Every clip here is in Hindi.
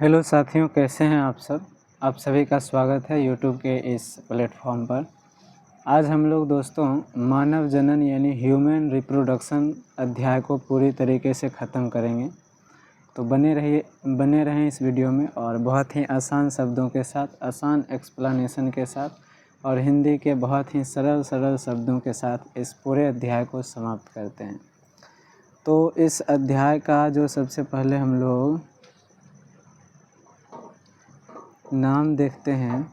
हेलो साथियों, कैसे हैं आप सब। आप सभी का स्वागत है यूट्यूब के इस प्लेटफॉर्म पर। आज हम लोग दोस्तों मानव जनन यानी ह्यूमन रिप्रोडक्शन अध्याय को पूरी तरीके से ख़त्म करेंगे। तो बने रहें इस वीडियो में और बहुत ही आसान शब्दों के साथ, आसान एक्सप्लेनेशन के साथ और हिंदी के बहुत ही सरल शब्दों के साथ इस पूरे अध्याय को समाप्त करते हैं। तो इस अध्याय का जो सबसे पहले हम लोग नाम देखते हैं,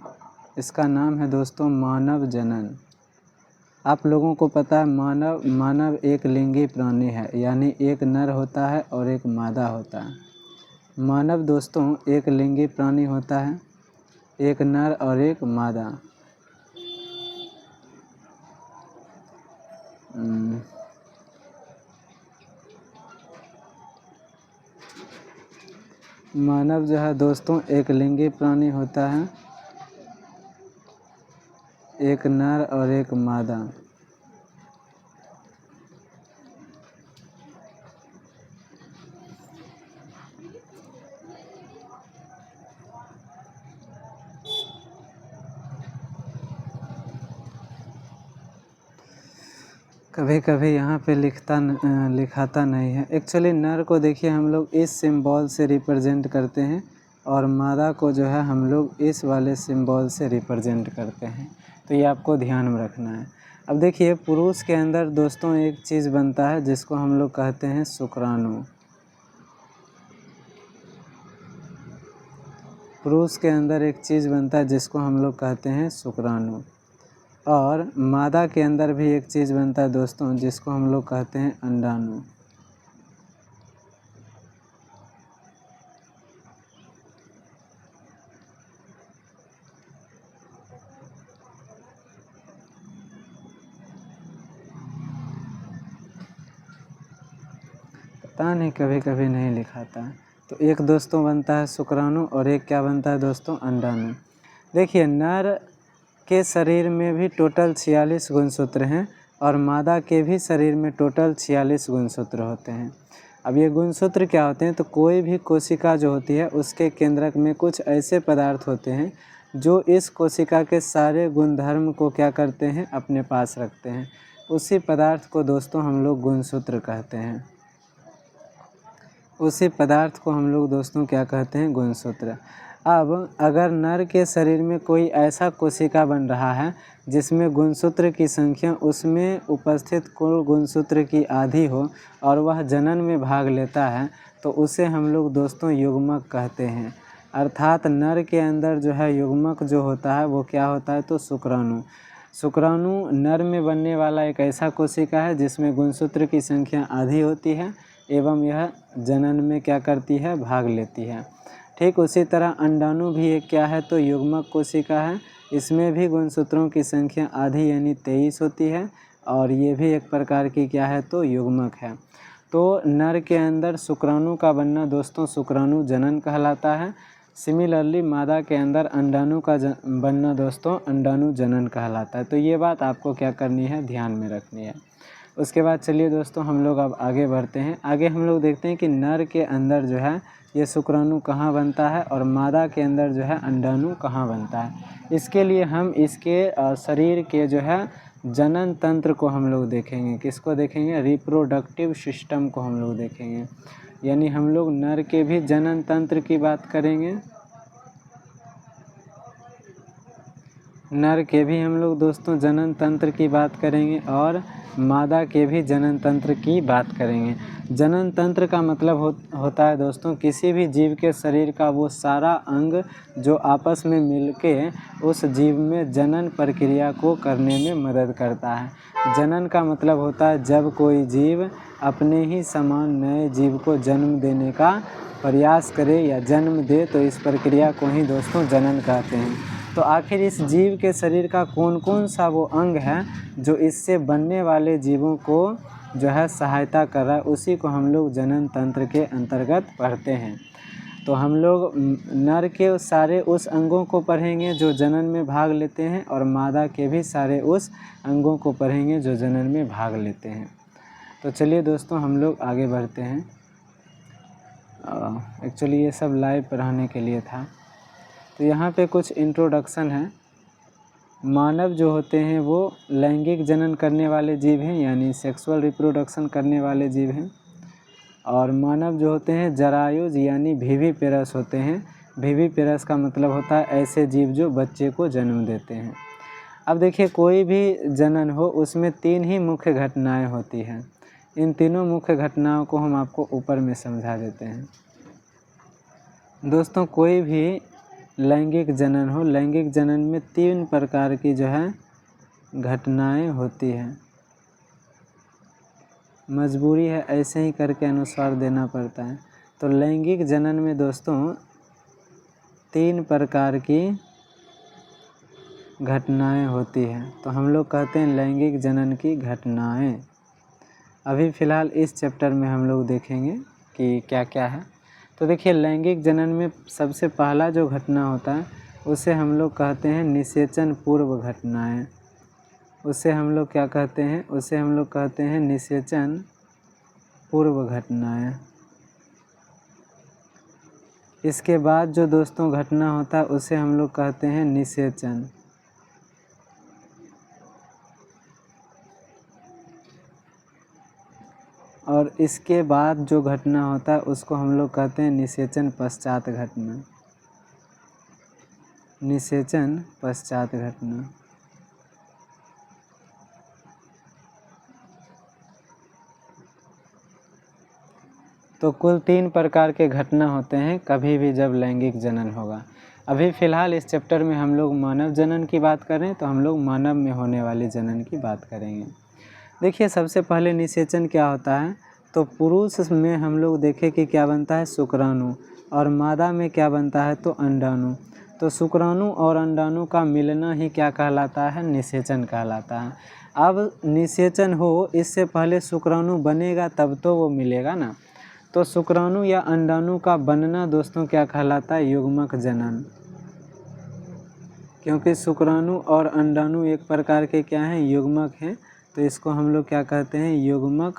इसका नाम है दोस्तों मानव जनन। आप लोगों को पता है मानव एक लिंगी प्राणी है, यानी एक नर होता है और एक मादा होता है। मानव दोस्तों एक लिंगी प्राणी होता है, एक नर और एक मादा। मानव जो है दोस्तों एक लिंगी प्राणी होता है, एक नर और एक मादा। कभी कभी यहाँ पे लिखाता नहीं है। एक्चुअली नर को देखिए हम लोग इस सिंबल से रिप्रेजेंट करते हैं और मादा को जो है हम लोग इस वाले सिंबल से रिप्रेजेंट करते हैं। तो ये आपको ध्यान में रखना है। अब देखिए पुरुष के अंदर दोस्तों एक चीज़ बनता है जिसको हम लोग कहते हैं शुक्राणु। पुरुष के अंदर एक चीज़ बनता है जिसको हम लोग कहते हैं शुक्राणु। और मादा के अंदर भी एक चीज़ बनता है दोस्तों जिसको हम लोग कहते हैं अंडाणु। पता नहीं कभी कभी नहीं लिखाता है। तो एक दोस्तों बनता है शुक्राणु और एक क्या बनता है दोस्तों अंडाणु। देखिए नर के शरीर में भी टोटल 46 गुणसूत्र हैं और मादा के भी शरीर में टोटल 46 गुणसूत्र होते हैं। अब ये गुणसूत्र क्या होते हैं, तो कोई भी कोशिका जो होती है उसके केंद्रक में कुछ ऐसे पदार्थ होते हैं जो इस कोशिका के सारे गुणधर्म को क्या करते हैं, अपने पास रखते हैं। उसी पदार्थ को दोस्तों हम लोग गुणसूत्र कहते हैं। उसी पदार्थ को हम लोग दोस्तों क्या कहते हैं, गुणसूत्र। अब अगर नर के शरीर में कोई ऐसा कोशिका बन रहा है जिसमें गुणसूत्र की संख्या उसमें उपस्थित कुल गुणसूत्र की आधी हो और वह जनन में भाग लेता है, तो उसे हम लोग दोस्तों युग्मक कहते हैं। अर्थात नर के अंदर जो है युग्मक जो होता है वो क्या होता है, तो शुक्राणु। शुक्राणु नर में बनने वाला एक ऐसा कोशिका है जिसमें गुणसूत्र की संख्या आधी होती है एवं यह जनन में क्या करती है, भाग लेती है। ठीक उसी तरह अंडाणु भी एक क्या है, तो युग्मक कोशिका है। इसमें भी गुणसूत्रों की संख्या आधी यानी 23 होती है और ये भी एक प्रकार की क्या है, तो युग्मक है। तो नर के अंदर शुक्राणु का बनना दोस्तों शुक्राणु जनन कहलाता है। सिमिलरली मादा के अंदर अंडाणु का बनना दोस्तों अंडाणु जनन कहलाता है। तो ये बात आपको क्या करनी है, ध्यान में रखनी है। उसके बाद चलिए दोस्तों हम लोग अब आगे बढ़ते हैं। आगे हम लोग देखते हैं कि नर के अंदर जो है ये शुक्राणु कहाँ बनता है और मादा के अंदर जो है अंडाणु कहाँ बनता है। इसके लिए हम इसके शरीर के जो है जनन तंत्र को हम लोग देखेंगे। किसको देखेंगे, रिप्रोडक्टिव सिस्टम को हम लोग देखेंगे। यानी हम लोग नर के भी जनन तंत्र की बात करेंगे, नर के भी हम लोग दोस्तों जनन तंत्र की बात करेंगे और मादा के भी जनन तंत्र की बात करेंगे। जनन तंत्र का मतलब होता है दोस्तों किसी भी जीव के शरीर का वो सारा अंग जो आपस में मिलके उस जीव में जनन प्रक्रिया को करने में मदद करता है। जनन का मतलब होता है जब कोई जीव अपने ही समान नए जीव को जन्म देने का प्रयास करे या जन्म दे, तो इस प्रक्रिया को ही दोस्तों जनन कहते हैं। तो आखिर इस जीव के शरीर का कौन कौन सा वो अंग है जो इससे बनने वाले जीवों को जो है सहायता कर रहा है, उसी को हम लोग जनन तंत्र के अंतर्गत पढ़ते हैं। तो हम लोग नर के सारे उस अंगों को पढ़ेंगे जो जनन में भाग लेते हैं और मादा के भी सारे उस अंगों को पढ़ेंगे जो जनन में भाग लेते हैं। तो चलिए दोस्तों हम लोग आगे बढ़ते हैं। एक्चुअली ये सब लाइव पढ़ाने के लिए था। तो यहाँ पे कुछ इंट्रोडक्शन है। मानव जो होते हैं वो लैंगिक जनन करने वाले जीव हैं, यानी सेक्सुअल रिप्रोडक्शन करने वाले जीव हैं। और मानव जो होते हैं जरायुज यानी विविपेरस होते हैं। विविपेरस का मतलब होता है ऐसे जीव जो बच्चे को जन्म देते हैं। अब देखिए, कोई भी जनन हो उसमें 3 ही मुख्य घटनाएं होती हैं। इन तीनों मुख्य घटनाओं को हम आपको ऊपर में समझा देते हैं। दोस्तों, कोई भी लैंगिक जनन हो, लैंगिक जनन में 3 प्रकार की जो है घटनाएं होती हैं। मजबूरी है, ऐसे ही करके अनुस्वार देना पड़ता है। तो लैंगिक जनन में दोस्तों 3 प्रकार की घटनाएं होती हैं। तो हम लोग कहते हैं लैंगिक जनन की घटनाएं। अभी फ़िलहाल इस चैप्टर में हम लोग देखेंगे कि क्या क्या है। तो देखिए, लैंगिक जनन में सबसे पहला जो घटना होता है उसे हम लोग कहते हैं निषेचन पूर्व घटनाएं। उसे हम लोग क्या कहते हैं? उसे हम लोग कहते हैं निषेचन पूर्व घटनाएं। इसके बाद जो दोस्तों घटना होता है उसे हम लोग कहते हैं निषेचन। और इसके बाद जो घटना होता है उसको हम लोग कहते हैं निषेचन पश्चात घटना। निषेचन पश्चात घटना। तो कुल 3 प्रकार के घटना होते हैं कभी भी जब लैंगिक जनन होगा। अभी फ़िलहाल इस चैप्टर में हम लोग मानव जनन की बात करें तो हम लोग मानव में होने वाले जनन की बात करेंगे। देखिए, सबसे पहले निषेचन क्या होता है? तो पुरुष में हम लोग देखें कि क्या बनता है? शुक्राणु। और मादा में क्या बनता है? तो अंडाणु। तो शुक्राणु और अंडाणु का मिलना ही क्या कहलाता है? निषेचन कहलाता है। अब निषेचन हो इससे पहले शुक्राणु बनेगा तब तो वो मिलेगा ना। तो शुक्राणु या अंडाणु का बनना दोस्तों क्या कहलाता है? युग्मक जनन। क्योंकि शुक्राणु और अंडाणु एक प्रकार के क्या हैं? युग्मक हैं। तो इसको हम लोग क्या कहते हैं? युग्मक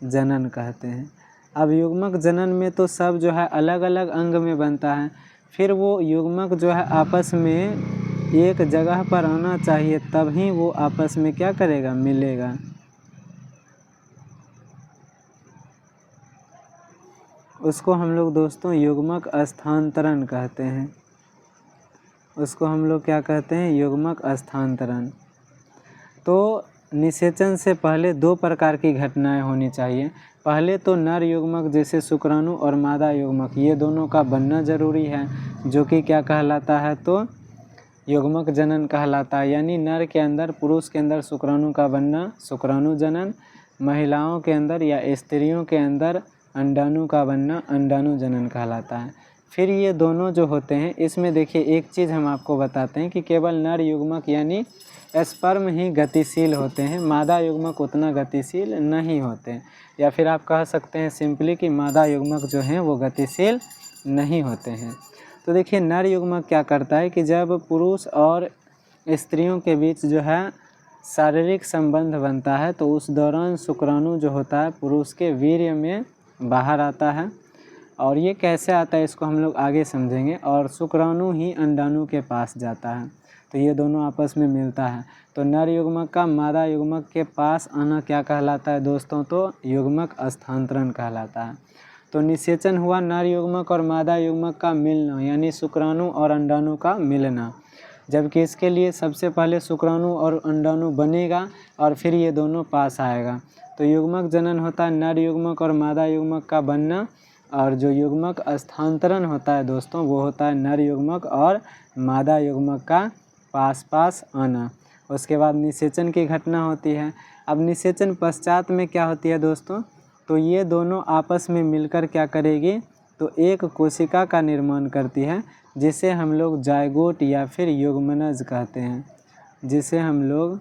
जनन कहते हैं। अब युग्मक जनन में तो सब जो है अलग अलग अंग में बनता है, फिर वो युग्मक जो है आपस में एक जगह पर आना चाहिए, तभी वो आपस में क्या करेगा? मिलेगा। उसको हम लोग दोस्तों युग्मक स्थानांतरण कहते हैं। उसको हम लोग क्या कहते हैं? युग्मक स्थानांतरण। तो निषेचन से पहले 2 प्रकार की घटनाएं होनी चाहिए। पहले तो नर युग्मक जैसे शुक्राणु और मादा युग्मक, ये दोनों का बनना ज़रूरी है, जो कि क्या कहलाता है? तो युग्मक जनन कहलाता है। यानी नर के अंदर, पुरुष के अंदर शुक्राणु का बनना शुक्राणु जनन, महिलाओं के अंदर या स्त्रियों के अंदर अंडाणु का बनना अंडाणु जनन कहलाता है। फिर ये दोनों जो होते हैं इसमें देखिए एक चीज़ हम आपको बताते हैं कि केवल नर युग्मक यानी स्पर्म ही गतिशील होते हैं, मादा युग्मक उतना गतिशील नहीं होते। या फिर आप कह सकते हैं सिंपली कि मादा युग्मक जो हैं वो गतिशील नहीं होते हैं। तो देखिए, नर युग्मक क्या करता है कि जब पुरुष और स्त्रियों के बीच जो है शारीरिक संबंध बनता है तो उस दौरान शुक्राणु जो होता है पुरुष के वीर्य में बाहर आता है। और ये कैसे आता है इसको हम लोग आगे समझेंगे। और शुक्राणु ही अंडाणु के पास जाता है, तो ये दोनों आपस में मिलता है। तो नर युग्मक का मादा युग्मक के पास आना क्या कहलाता है दोस्तों? तो युग्मक स्थानांतरण कहलाता है। तो निषेचन हुआ नर युग्मक और मादा युग्मक का मिलना, यानी शुक्राणु और अंडाणु का मिलना। जबकि इसके लिए सबसे पहले शुक्राणु और अंडाणु बनेगा और फिर ये दोनों पास आएगा। तो युग्मक जनन होता है नर युग्मक और मादा युग्मक का बनना, और जो युग्मक स्थानांतरण होता है दोस्तों वो होता है नर युग्मक और मादा युग्मक का पास पास आना। उसके बाद निषेचन की घटना होती है। अब निषेचन पश्चात में क्या होती है दोस्तों? तो ये दोनों आपस में मिलकर क्या करेगी? तो एक कोशिका का निर्माण करती है, जिसे हम लोग जायगोट या फिर युग्मनज कहते हैं। जिसे हम लोग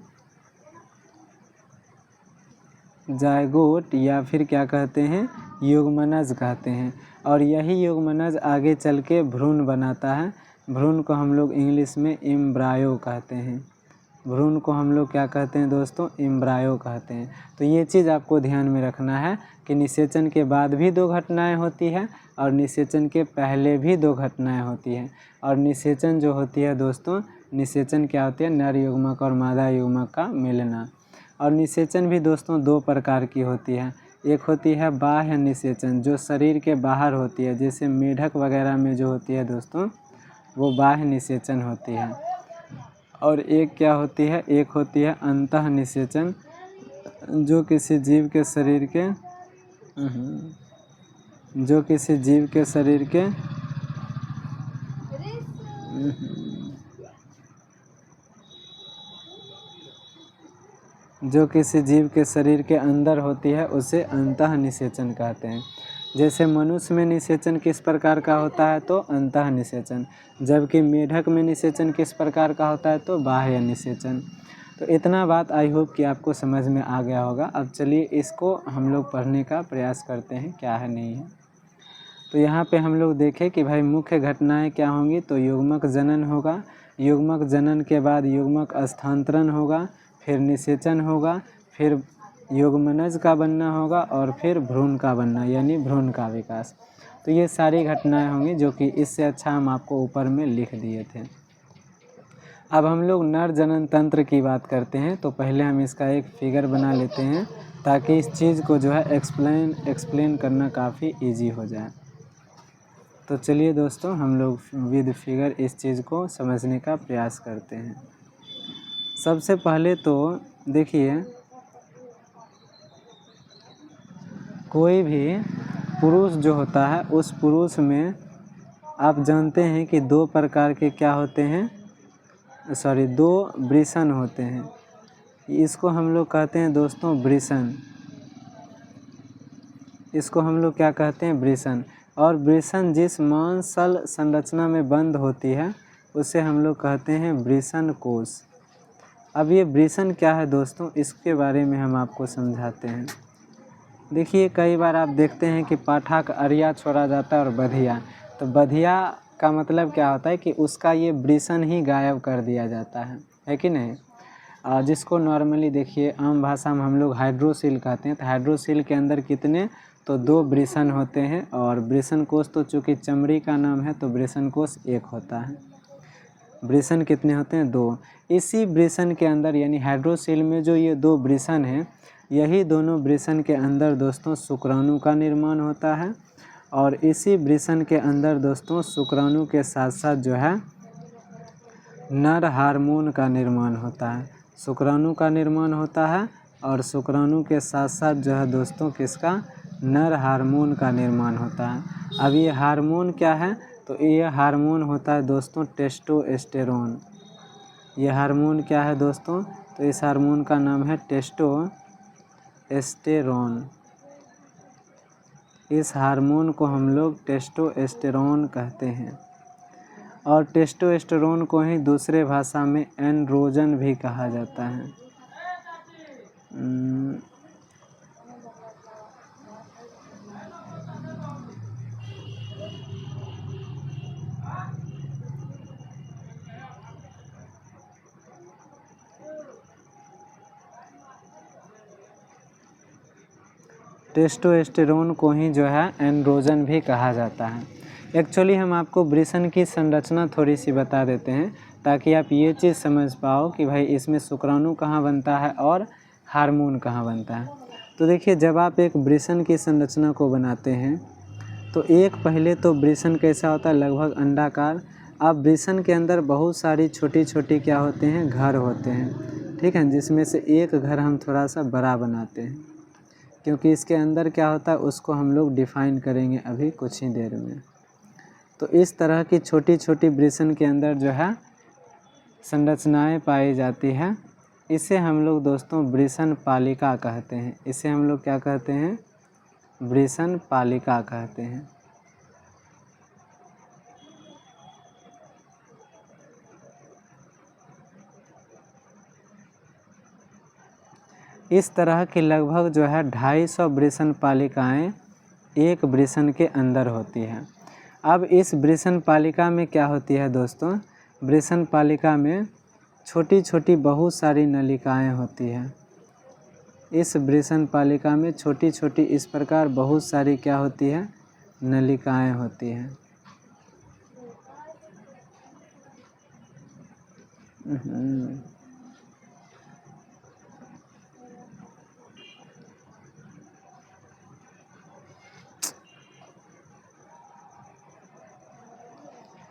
जायगोट या फिर क्या कहते हैं? युग्मनज कहते हैं। और यही युग्मनज आगे चल के भ्रूण बनाता है। भ्रूण को हम लोग इंग्लिश में एम्ब्रायो कहते हैं। भ्रूण को हम लोग क्या कहते हैं दोस्तों, एम्ब्रायो कहते हैं। तो ये चीज़ आपको ध्यान में रखना है कि निषेचन के बाद भी 2 घटनाएं होती है और निषेचन के पहले भी 2 घटनाएं होती हैं। और निषेचन जो होती है दोस्तों, निषेचन क्या होती है, नर युग्मक और मादा युग्मक का मिलना। और निषेचन भी दोस्तों 2 प्रकार की होती है। एक होती है बाह्य निषेचन, जो शरीर के बाहर होती है, जैसे मेढक वगैरह में जो होती है दोस्तों, वो बाह्य निषेचन होती है। और एक क्या होती है, एक होती है अंतः निषेचन, जो किसी जीव के शरीर के जो किसी जीव के शरीर के जो किसी जीव के शरीर के अंदर होती है, उसे अंतः निषेचन कहते हैं। जैसे मनुष्य में निषेचन किस प्रकार का होता है, तो अंतः निषेचन, जबकि मेढक में निषेचन किस प्रकार का होता है, तो बाह्य निषेचन। तो इतना बात आई होप कि आपको समझ में आ गया होगा। अब चलिए इसको हम लोग पढ़ने का प्रयास करते हैं, क्या है नहीं है। तो यहाँ पे हम लोग देखें कि भाई मुख्य घटनाएं क्या होंगी, तो युग्मक जनन होगा, युग्मक जनन के बाद युग्मक स्थानांतरण होगा, फिर निषेचन होगा, फिर युग्मनज का बनना होगा और फिर भ्रूण का बनना यानी भ्रूण का विकास। तो ये सारी घटनाएं होंगी, जो कि इससे अच्छा हम आपको ऊपर में लिख दिए थे। अब हम लोग नर जनन तंत्र की बात करते हैं। तो पहले हम इसका एक फिगर बना लेते हैं, ताकि इस चीज़ को जो है एक्सप्लेन करना काफ़ी ईजी हो जाए। तो चलिए दोस्तों, हम लोग विद फिगर इस चीज़ को समझने का प्रयास करते हैं। सबसे पहले तो देखिए, कोई भी पुरुष जो होता है, उस पुरुष में आप जानते हैं कि 2 प्रकार के क्या होते हैं, 2 वृषण होते हैं। इसको हम लोग कहते हैं दोस्तों वृषण। इसको हम लोग क्या कहते हैं, वृषण। और वृषण जिस मांसल संरचना में बंद होती है, उसे हम लोग कहते हैं वृषण कोश। अब ये वृषण क्या है दोस्तों, इसके बारे में हम आपको समझाते हैं। देखिए, कई बार आप देखते हैं कि पाठा का अरिया छोड़ा जाता है और बधिया। तो बधिया का मतलब क्या होता है कि उसका ये वृषण ही गायब कर दिया जाता है कि नहीं। जिसको नॉर्मली देखिए आम भाषा में हम लोग हाइड्रोसील कहते हैं। तो हाइड्रोसील के अंदर कितने, तो 2 वृषण होते हैं। और वृषण कोश तो चूँकि चमड़ी का नाम है, तो वृषण कोश 1 होता है। वृषण कितने होते हैं, 2। इसी वृषण के अंदर यानी हाइड्रोसील में जो ये 2 वृषण हैं, यही दोनों वृषण के अंदर दोस्तों शुक्राणु का निर्माण होता है। और इसी वृषण के अंदर दोस्तों शुक्राणु के साथ साथ जो है नर हार्मोन का निर्माण होता है। शुक्राणु का निर्माण होता है और शुक्राणु के साथ साथ जो है दोस्तों किसका, नर हार्मोन का निर्माण होता है। अब ये हार्मोन क्या है, तो ये हार्मोन होता है दोस्तों टेस्टोस्टेरोन। ये हार्मोन क्या है दोस्तों, तो इस हार्मोन का नाम है टेस्टोस्टेरोन। इस हार्मोन को हम लोग टेस्टोस्टेरोन कहते हैं। और टेस्टोस्टेरोन को ही दूसरे भाषा में एंड्रोजन भी कहा जाता है। टेस्टोस्टेरोन को ही जो है एंड्रोजन भी कहा जाता है। एक्चुअली हम आपको वृषण की संरचना थोड़ी सी बता देते हैं, ताकि आप ये चीज़ समझ पाओ कि भाई इसमें शुक्राणु कहाँ बनता है और हार्मोन कहाँ बनता है। तो देखिए, जब आप एक वृषण की संरचना को बनाते हैं, तो एक पहले तो वृषण कैसा होता है, लगभग अंडाकार। अब वृषण के अंदर बहुत सारी छोटी छोटी क्या होते हैं, घर होते हैं, ठीक है, जिसमें से एक घर हम थोड़ा सा बड़ा बनाते हैं, क्योंकि इसके अंदर क्या होता है उसको हम लोग डिफ़ाइन करेंगे अभी कुछ ही देर में। तो इस तरह की छोटी छोटी वृषण के अंदर जो है संरचनाएं पाई जाती है। इसे हम लोग दोस्तों वृषण पालिका कहते हैं। इसे हम लोग क्या कहते हैं, वृषण पालिका कहते हैं। इस तरह की लगभग जो है 250 वृषण पालिकाएँ एक वृषण के अंदर होती है। अब इस वृषण पालिका में क्या होती है दोस्तों, वृषण पालिका में छोटी छोटी बहुत सारी नलिकाएं होती हैं। इस वृषण पालिका में छोटी छोटी इस प्रकार बहुत सारी क्या होती है, नलिकाएं होती हैं।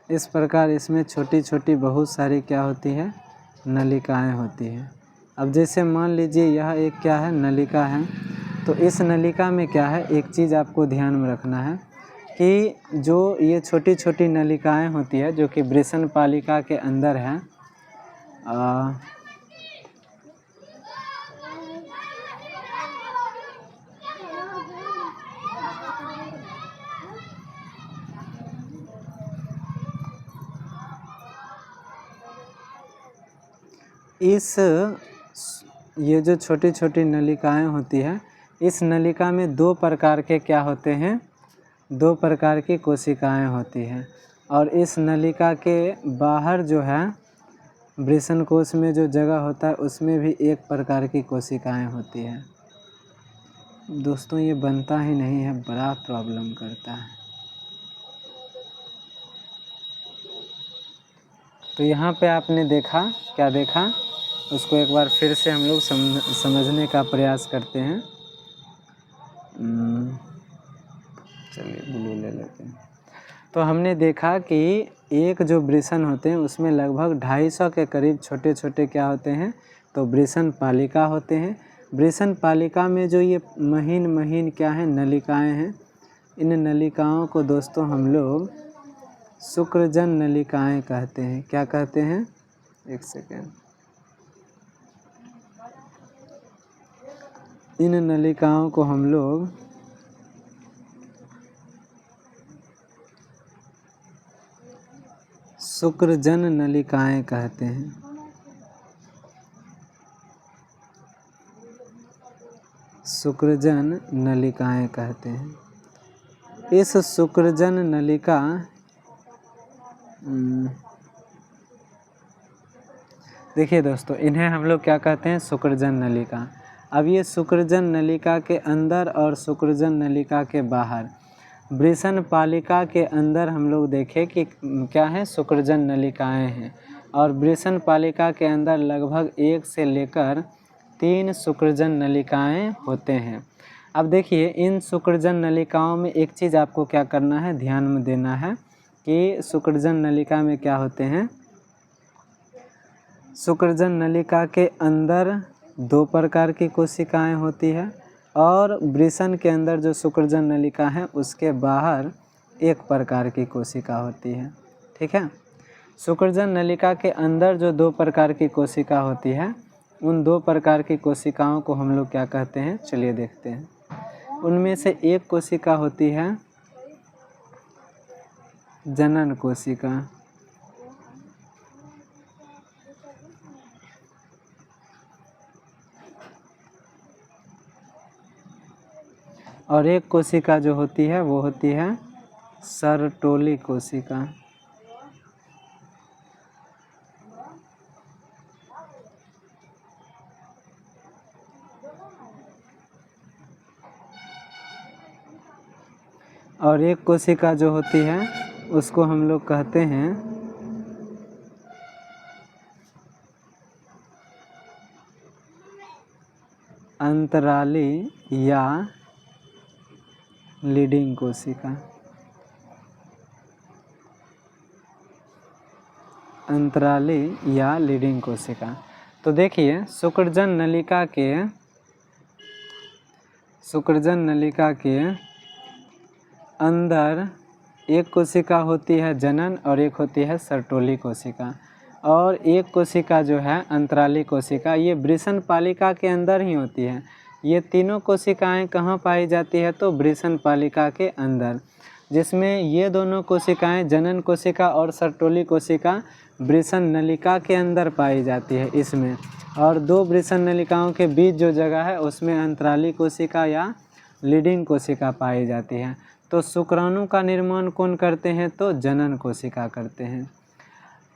इस प्रकार इसमें छोटी छोटी बहुत सारी क्या होती है, नलिकाएं होती हैं। अब जैसे मान लीजिए यह एक क्या है, नलिका है, तो इस नलिका में क्या है, एक चीज़ आपको ध्यान में रखना है कि जो ये छोटी छोटी नलिकाएं होती है जो कि वृषण पालिका के अंदर है, ये जो छोटी छोटी नलिकाएं होती है, इस नलिका में दो प्रकार के क्या होते हैं, दो प्रकार की कोशिकाएं होती हैं। और इस नलिका के बाहर जो है वृषण कोश में जो जगह होता है उसमें भी एक प्रकार की कोशिकाएं होती हैं। दोस्तों ये बनता ही नहीं है, बड़ा प्रॉब्लम करता है। तो यहाँ पे आपने देखा, क्या देखा, उसको एक बार फिर से हम लोग समझने का प्रयास करते हैं। चलिए ब्लू ले लेते हैं। तो हमने देखा कि एक जो वृषण होते हैं उसमें लगभग 250 के करीब छोटे छोटे क्या होते हैं, तो वृषण पालिका होते हैं। वृषण पालिका में जो ये महीन महीन क्या है, नलिकाएं हैं, इन नलिकाओं को दोस्तों हम लोग शुक्रजन नलिकाएं कहते हैं। क्या कहते हैं, एक सेकेंड, इन नलिकाओं को हम लोग शुक्रजन नलिकाएं कहते हैं। शुक्रजन नलिकाएं कहते हैं। इस शुक्रजन नलिका देखिए दोस्तों, इन्हें हम लोग क्या कहते हैं, शुक्रजन नलिका। अब ये शुक्रजन नलिका के अंदर और शुक्रजन नलिका के बाहर, वृषण पालिका के अंदर हम लोग देखें कि क्या है, शुक्रजन नलिकाएं हैं, और वृषण पालिका के अंदर लगभग 1 से लेकर 3 शुक्रजन नलिकाएं होते हैं। अब देखिए इन शुक्रजन नलिकाओं में एक चीज़ आपको क्या करना है, ध्यान में देना है कि शुक्रजन नलिका में क्या होते हैं, शुक्रजन नलिका के अंदर 2 प्रकार की कोशिकाएं होती है, और वृषण के अंदर जो शुक्रजन नलिका है उसके बाहर 1 प्रकार की कोशिका होती है। ठीक है, शुक्रजन नलिका के अंदर जो 2 प्रकार की कोशिका होती है, उन 2 प्रकार की कोशिकाओं को हम लोग क्या कहते हैं, चलिए देखते हैं। उनमें से एक कोशिका होती है जनन कोशिका, और एक कोशिका जो होती है वो होती है सर्टोली कोशिका। और एक कोशिका जो होती है उसको हम लोग कहते हैं अंतराली या लीडिंग कोशिका। अंतराली या लीडिंग कोशिका। तो देखिए शुक्रजन नलिका के अंदर एक कोशिका होती है जनन और एक होती है सर्टोली कोशिका, और एक कोशिका जो है अंतराली कोशिका, ये वृषण पालिका के अंदर ही होती है। ये तीनों कोशिकाएं कहाँ पाई जाती है, तो वृषण पालिका के अंदर, जिसमें ये दोनों कोशिकाएं जनन कोशिका और सर्टोली कोशिका वृषण नलिका के अंदर पाई जाती है इसमें, और 2 वृषण नलिकाओं के बीच जो जगह है उसमें अंतराली कोशिका या लीडिंग कोशिका पाई जाती है। तो शुक्राणु का निर्माण कौन करते हैं, तो जनन कोशिका करते हैं।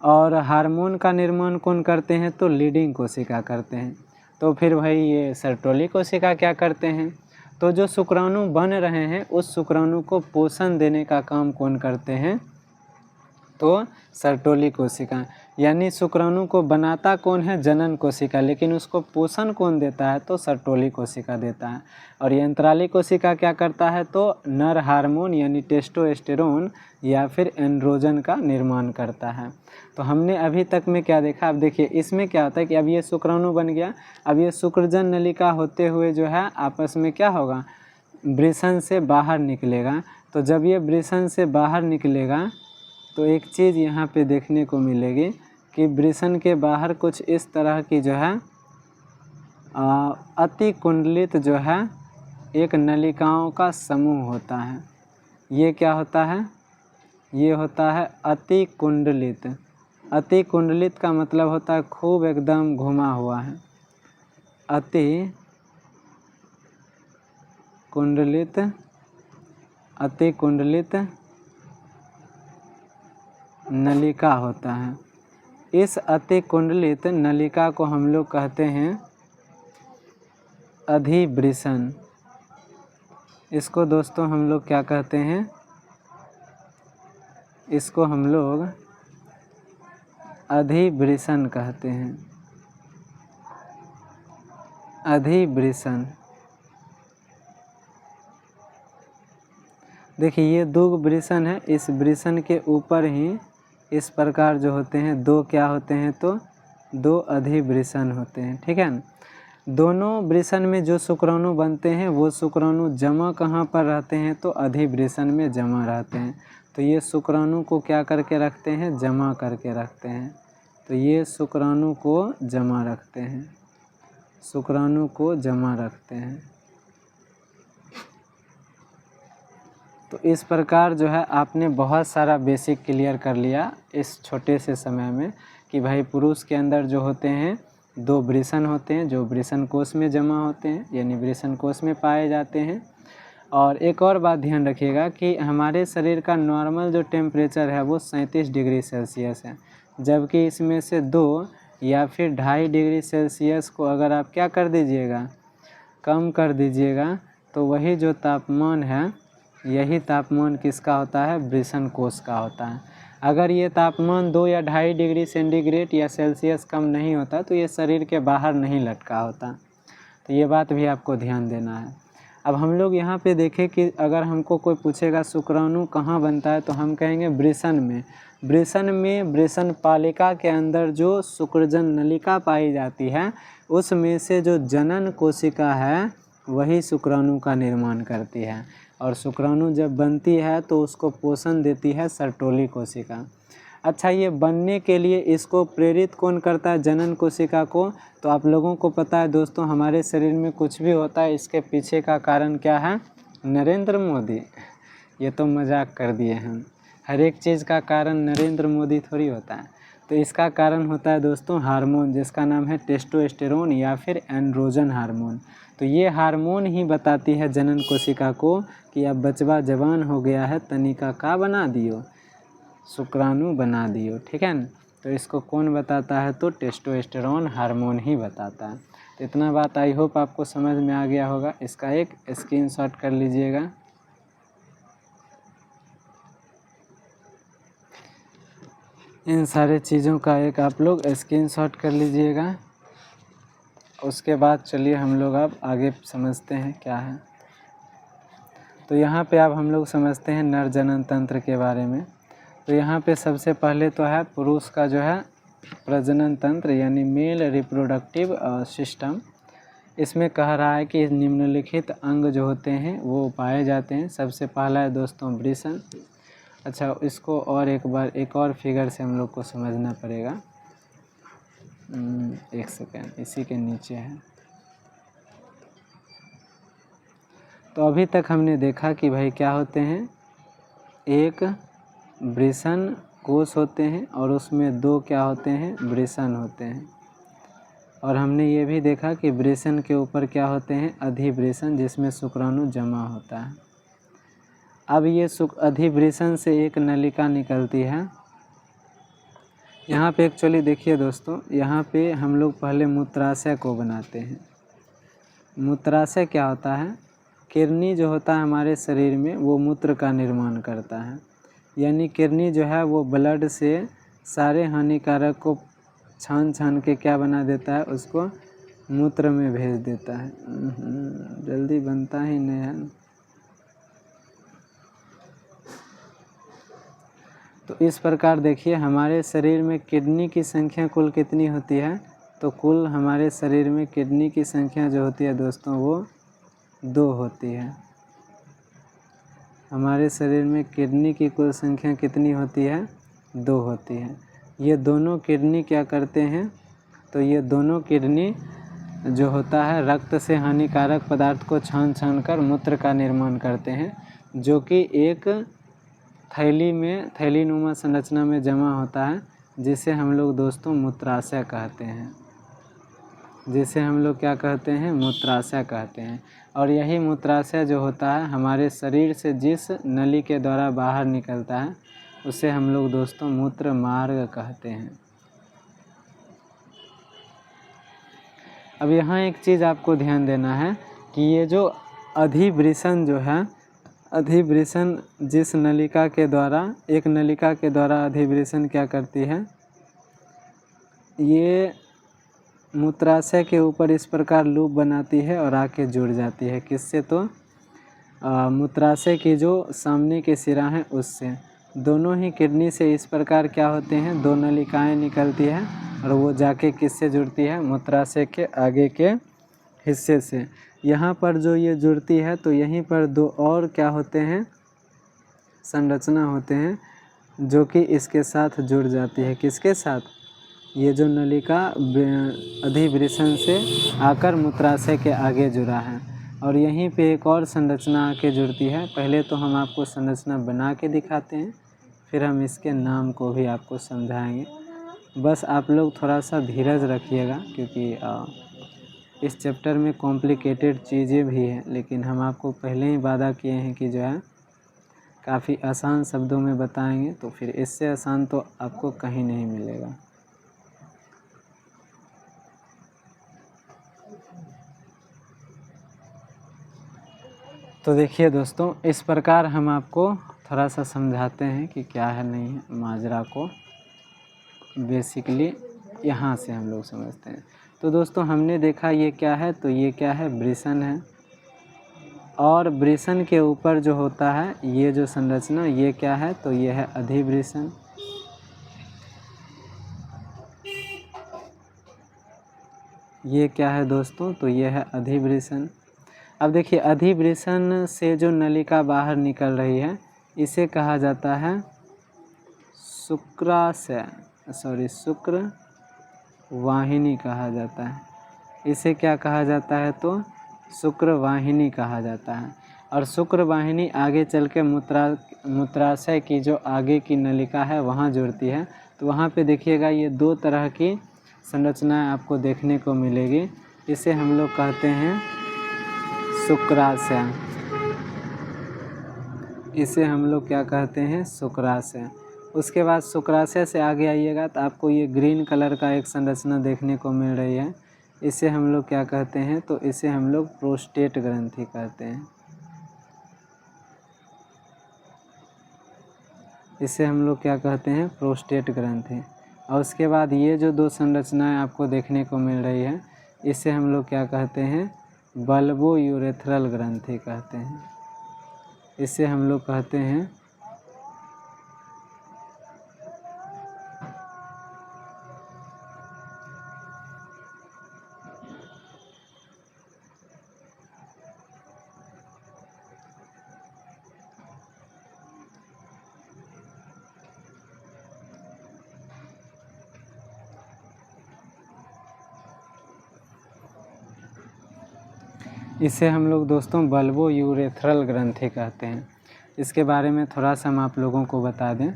और हार्मोन का निर्माण कौन करते हैं, तो लीडिंग कोशिका करते हैं। तो फिर भाई ये सर्टोली कोशिका क्या करते हैं, तो जो शुक्राणु बन रहे हैं उस शुक्राणु को पोषण देने का काम कौन करते हैं, तो सर्टोली कोशिका। यानी शुक्राणु को बनाता कौन है, जनन कोशिका, लेकिन उसको पोषण कौन देता है, तो सर्टोली कोशिका देता है। और यंत्राली कोशिका क्या करता है, तो नर हार्मोन यानी टेस्टोस्टेरोन या फिर एंड्रोजन का निर्माण करता है। तो हमने अभी तक में क्या देखा, अब देखिए इसमें क्या होता है कि अब ये शुक्राणु बन गया, अब ये शुक्रजन नलिका होते हुए जो है आपस में क्या होगा, वृषण से बाहर निकलेगा। तो जब ये वृषण से बाहर निकलेगा तो एक चीज़ यहाँ पे देखने को मिलेगी कि वृषण के बाहर कुछ इस तरह की जो है अति कुंडलित जो है एक नलिकाओं का समूह होता है। ये क्या होता है, ये होता है अति कुंडलित। अति कुंडलित का मतलब होता है खूब एकदम घुमा हुआ है। अति कुंडलित, अति कुंडलित नलिका होता है। इस अति कुंडलित नलिका को हम लोग कहते हैं अधिवृषण। इसको दोस्तों हम लोग क्या कहते हैं, इसको हम लोग अधिवृषण कहते हैं। अधिवृषण। देखिए ये दो वृषण है, इस वृषण के ऊपर ही इस प्रकार जो होते हैं दो क्या होते हैं, तो दो अधिवृषण होते हैं। ठीक है, दोनों वृषण में जो शुक्राणु बनते हैं वो शुक्राणु जमा कहाँ पर रहते हैं, तो अधिवृषण में जमा रहते हैं। तो ये शुक्राणु को क्या करके रखते हैं, जमा करके रखते हैं। तो ये शुक्राणु को जमा रखते हैं, शुक्राणु को जमा रखते हैं। तो इस प्रकार जो है आपने बहुत सारा बेसिक क्लियर कर लिया इस छोटे से समय में कि भाई पुरुष के अंदर जो होते हैं दो वृषण होते हैं जो वृषण कोश में जमा होते हैं, यानी वृषण कोश में पाए जाते हैं। और एक और बात ध्यान रखिएगा कि हमारे शरीर का नॉर्मल जो टेम्परेचर है वो 37 डिग्री सेल्सियस है, जबकि इसमें से 2 या फिर 2.5 डिग्री सेल्सियस को अगर आप क्या कर दीजिएगा, कम कर दीजिएगा, तो वही जो तापमान है यही तापमान किसका होता है, वृषण कोश का होता है। अगर ये तापमान 2 या 2.5 डिग्री सेंटीग्रेड या सेल्सियस कम नहीं होता तो ये शरीर के बाहर नहीं लटका होता। तो ये बात भी आपको ध्यान देना है। अब हम लोग यहाँ पे देखें कि अगर हमको कोई पूछेगा शुक्राणु कहाँ बनता है तो हम कहेंगे वृषण में। वृषण में वृषण पालिका के अंदर जो शुक्रजन नलिका पाई जाती है उसमें से जो जनन कोशिका है वही शुक्राणु का निर्माण करती है। और शुक्राणु जब बनती है तो उसको पोषण देती है सर्टोली कोशिका। अच्छा, ये बनने के लिए इसको प्रेरित कौन करता है, जनन कोशिका को? तो आप लोगों को पता है दोस्तों, हमारे शरीर में कुछ भी होता है इसके पीछे का कारण क्या है, नरेंद्र मोदी। ये तो मजाक कर दिए हम, हर एक चीज़ का कारण नरेंद्र मोदी थोड़ी होता है। तो इसका कारण होता है दोस्तों हार्मोन, जिसका नाम है टेस्टोस्टेरोन या फिर एंड्रोजन हार्मोन। तो ये हार्मोन ही बताती है जनन कोशिका को कि अब बचवा जवान हो गया है, तनिका का बना दियो, शुक्राणु बना दियो। ठीक है न, तो इसको कौन बताता है, तो टेस्टोस्टेरोन हार्मोन ही बताता है। तो इतना बात आई होप आपको समझ में आ गया होगा। इसका एक स्क्रीनशॉट कर लीजिएगा। इन सारे चीज़ों का एक आप लोग स्क्रीनशॉट कर लीजिएगा। उसके बाद चलिए हम लोग अब आगे समझते हैं क्या है। तो यहाँ पे अब हम लोग समझते हैं नर जनन तंत्र के बारे में। तो यहाँ पे सबसे पहले तो है पुरुष का जो है प्रजनन तंत्र यानी मेल रिप्रोडक्टिव सिस्टम। इसमें कह रहा है कि निम्नलिखित अंग जो होते हैं वो पाए जाते हैं। सबसे पहला है दोस्तों वृषण। अच्छा, इसको और एक बार एक और फिगर से हम लोग को समझना पड़ेगा। एक सेकेंड, इसी के नीचे है। तो अभी तक हमने देखा कि भाई क्या होते हैं, एक वृषण कोश होते हैं और उसमें 2 क्या होते हैं, वृषण होते हैं। और हमने ये भी देखा कि वृषण के ऊपर क्या होते हैं, अधिवृषण, जिसमें शुक्राणु जमा होता है। अब ये अधिवृषण से एक नलिका निकलती है, यहाँ पे एक्चुअली देखिए दोस्तों, यहाँ पे हम लोग पहले मूत्राशय को बनाते हैं। मूत्राशय क्या होता है? किडनी जो होता है हमारे शरीर में वो मूत्र का निर्माण करता है, यानी किडनी जो है वो ब्लड से सारे हानिकारक को छान छान के क्या बना देता है, उसको मूत्र में भेज देता है। जल्दी बनता ही नहीं है। तो इस प्रकार देखिए हमारे शरीर में किडनी की संख्या कुल कितनी होती है? तो कुल हमारे शरीर में किडनी की संख्या जो होती है दोस्तों वो 2 होती है। हमारे शरीर में किडनी की कुल संख्या कितनी होती है? 2 होती है। ये दोनों किडनी क्या करते हैं? तो ये दोनों किडनी जो होता है रक्त से हानिकारक पदार्थ को छान छान कर मूत्र का निर्माण करते हैं, जो कि एक थैलीनुमा संरचना में जमा होता है, जिसे हम लोग दोस्तों मूत्राशय कहते हैं। जिसे हम लोग क्या कहते हैं? मूत्राशय कहते हैं। और यही मूत्राशय जो होता है हमारे शरीर से जिस नली के द्वारा बाहर निकलता है उसे हम लोग दोस्तों मूत्र मार्ग कहते हैं। अब यहाँ एक चीज़ आपको ध्यान देना है कि ये जो अधिवृषण जो है, अधिवृषण जिस नलिका के द्वारा, एक नलिका के द्वारा अधिवृषण क्या करती है, ये मूत्राशय के ऊपर इस प्रकार लूप बनाती है और आके जुड़ जाती है। किससे? तो मूत्राशय की जो सामने के सिरा हैं उससे। दोनों ही किडनी से इस प्रकार क्या होते हैं, 2 नलिकाएं निकलती है और वो जाके किससे जुड़ती है? मूत्राशय के आगे के हिस्से से। यहाँ पर जो ये जुड़ती है तो यहीं पर 2 और क्या होते हैं? संरचना होते हैं जो कि इसके साथ जुड़ जाती है। किसके साथ? ये जो नलिका अधिवृषण से आकर मूत्राशय के आगे जुड़ा है। और यहीं पे एक और संरचना आके जुड़ती है। पहले तो हम आपको संरचना बना के दिखाते हैं, फिर हम इसके नाम को भी आपको समझाएंगे। बस आप लोग थोड़ा सा धीरज रखिएगा, क्योंकि इस चैप्टर में कॉम्प्लिकेटेड चीज़ें भी हैं, लेकिन हम आपको पहले ही वादा किए हैं कि जो है काफ़ी आसान शब्दों में बताएंगे, तो फिर इससे आसान तो आपको कहीं नहीं मिलेगा। तो देखिए दोस्तों, इस प्रकार हम आपको थोड़ा सा समझाते हैं कि क्या है नहीं है माजरा को। बेसिकली यहाँ से हम लोग समझते हैं। तो दोस्तों हमने देखा ये क्या है, तो ये क्या है? वृषण है। और वृषण के ऊपर जो होता है ये जो संरचना, ये क्या है? तो ये है अधिवृषण। ये क्या है दोस्तों? तो ये है अधिवृषण। अब देखिए अधिवृषण से जो नलिका बाहर निकल रही है इसे कहा जाता है शुक्राशय, शुक्र वाहिनी कहा जाता है। इसे क्या कहा जाता है? तो शुक्र वाहिनी कहा जाता है। और शुक्र वाहिनी आगे चल के मूत्राशय की जो आगे की नलिका है वहाँ जुड़ती है। तो वहाँ पे देखिएगा ये 2 तरह की संरचनाएं आपको देखने को मिलेगी। इसे हम लोग कहते हैं शुक्राशय। इसे हम लोग क्या कहते हैं? शुक्राशय। उसके बाद शुक्राशय से आगे आइएगा तो आपको ये ग्रीन कलर का एक संरचना देखने को मिल रही है। इसे हम लोग क्या कहते हैं? तो इसे हम लोग प्रोस्टेट ग्रंथि कहते हैं। इसे हम लोग क्या कहते हैं? प्रोस्टेट ग्रंथि। और उसके बाद ये जो 2 संरचनाएं आपको देखने को मिल रही है इसे हम लोग क्या कहते हैं? बल्बो यूरेथ्रल ग्रंथि कहते हैं। इसे हम लोग कहते हैं इसे हम लोग दोस्तों बल्बो यूरेथ्रल ग्रंथि कहते हैं। इसके बारे में थोड़ा सा हम आप लोगों को बता दें।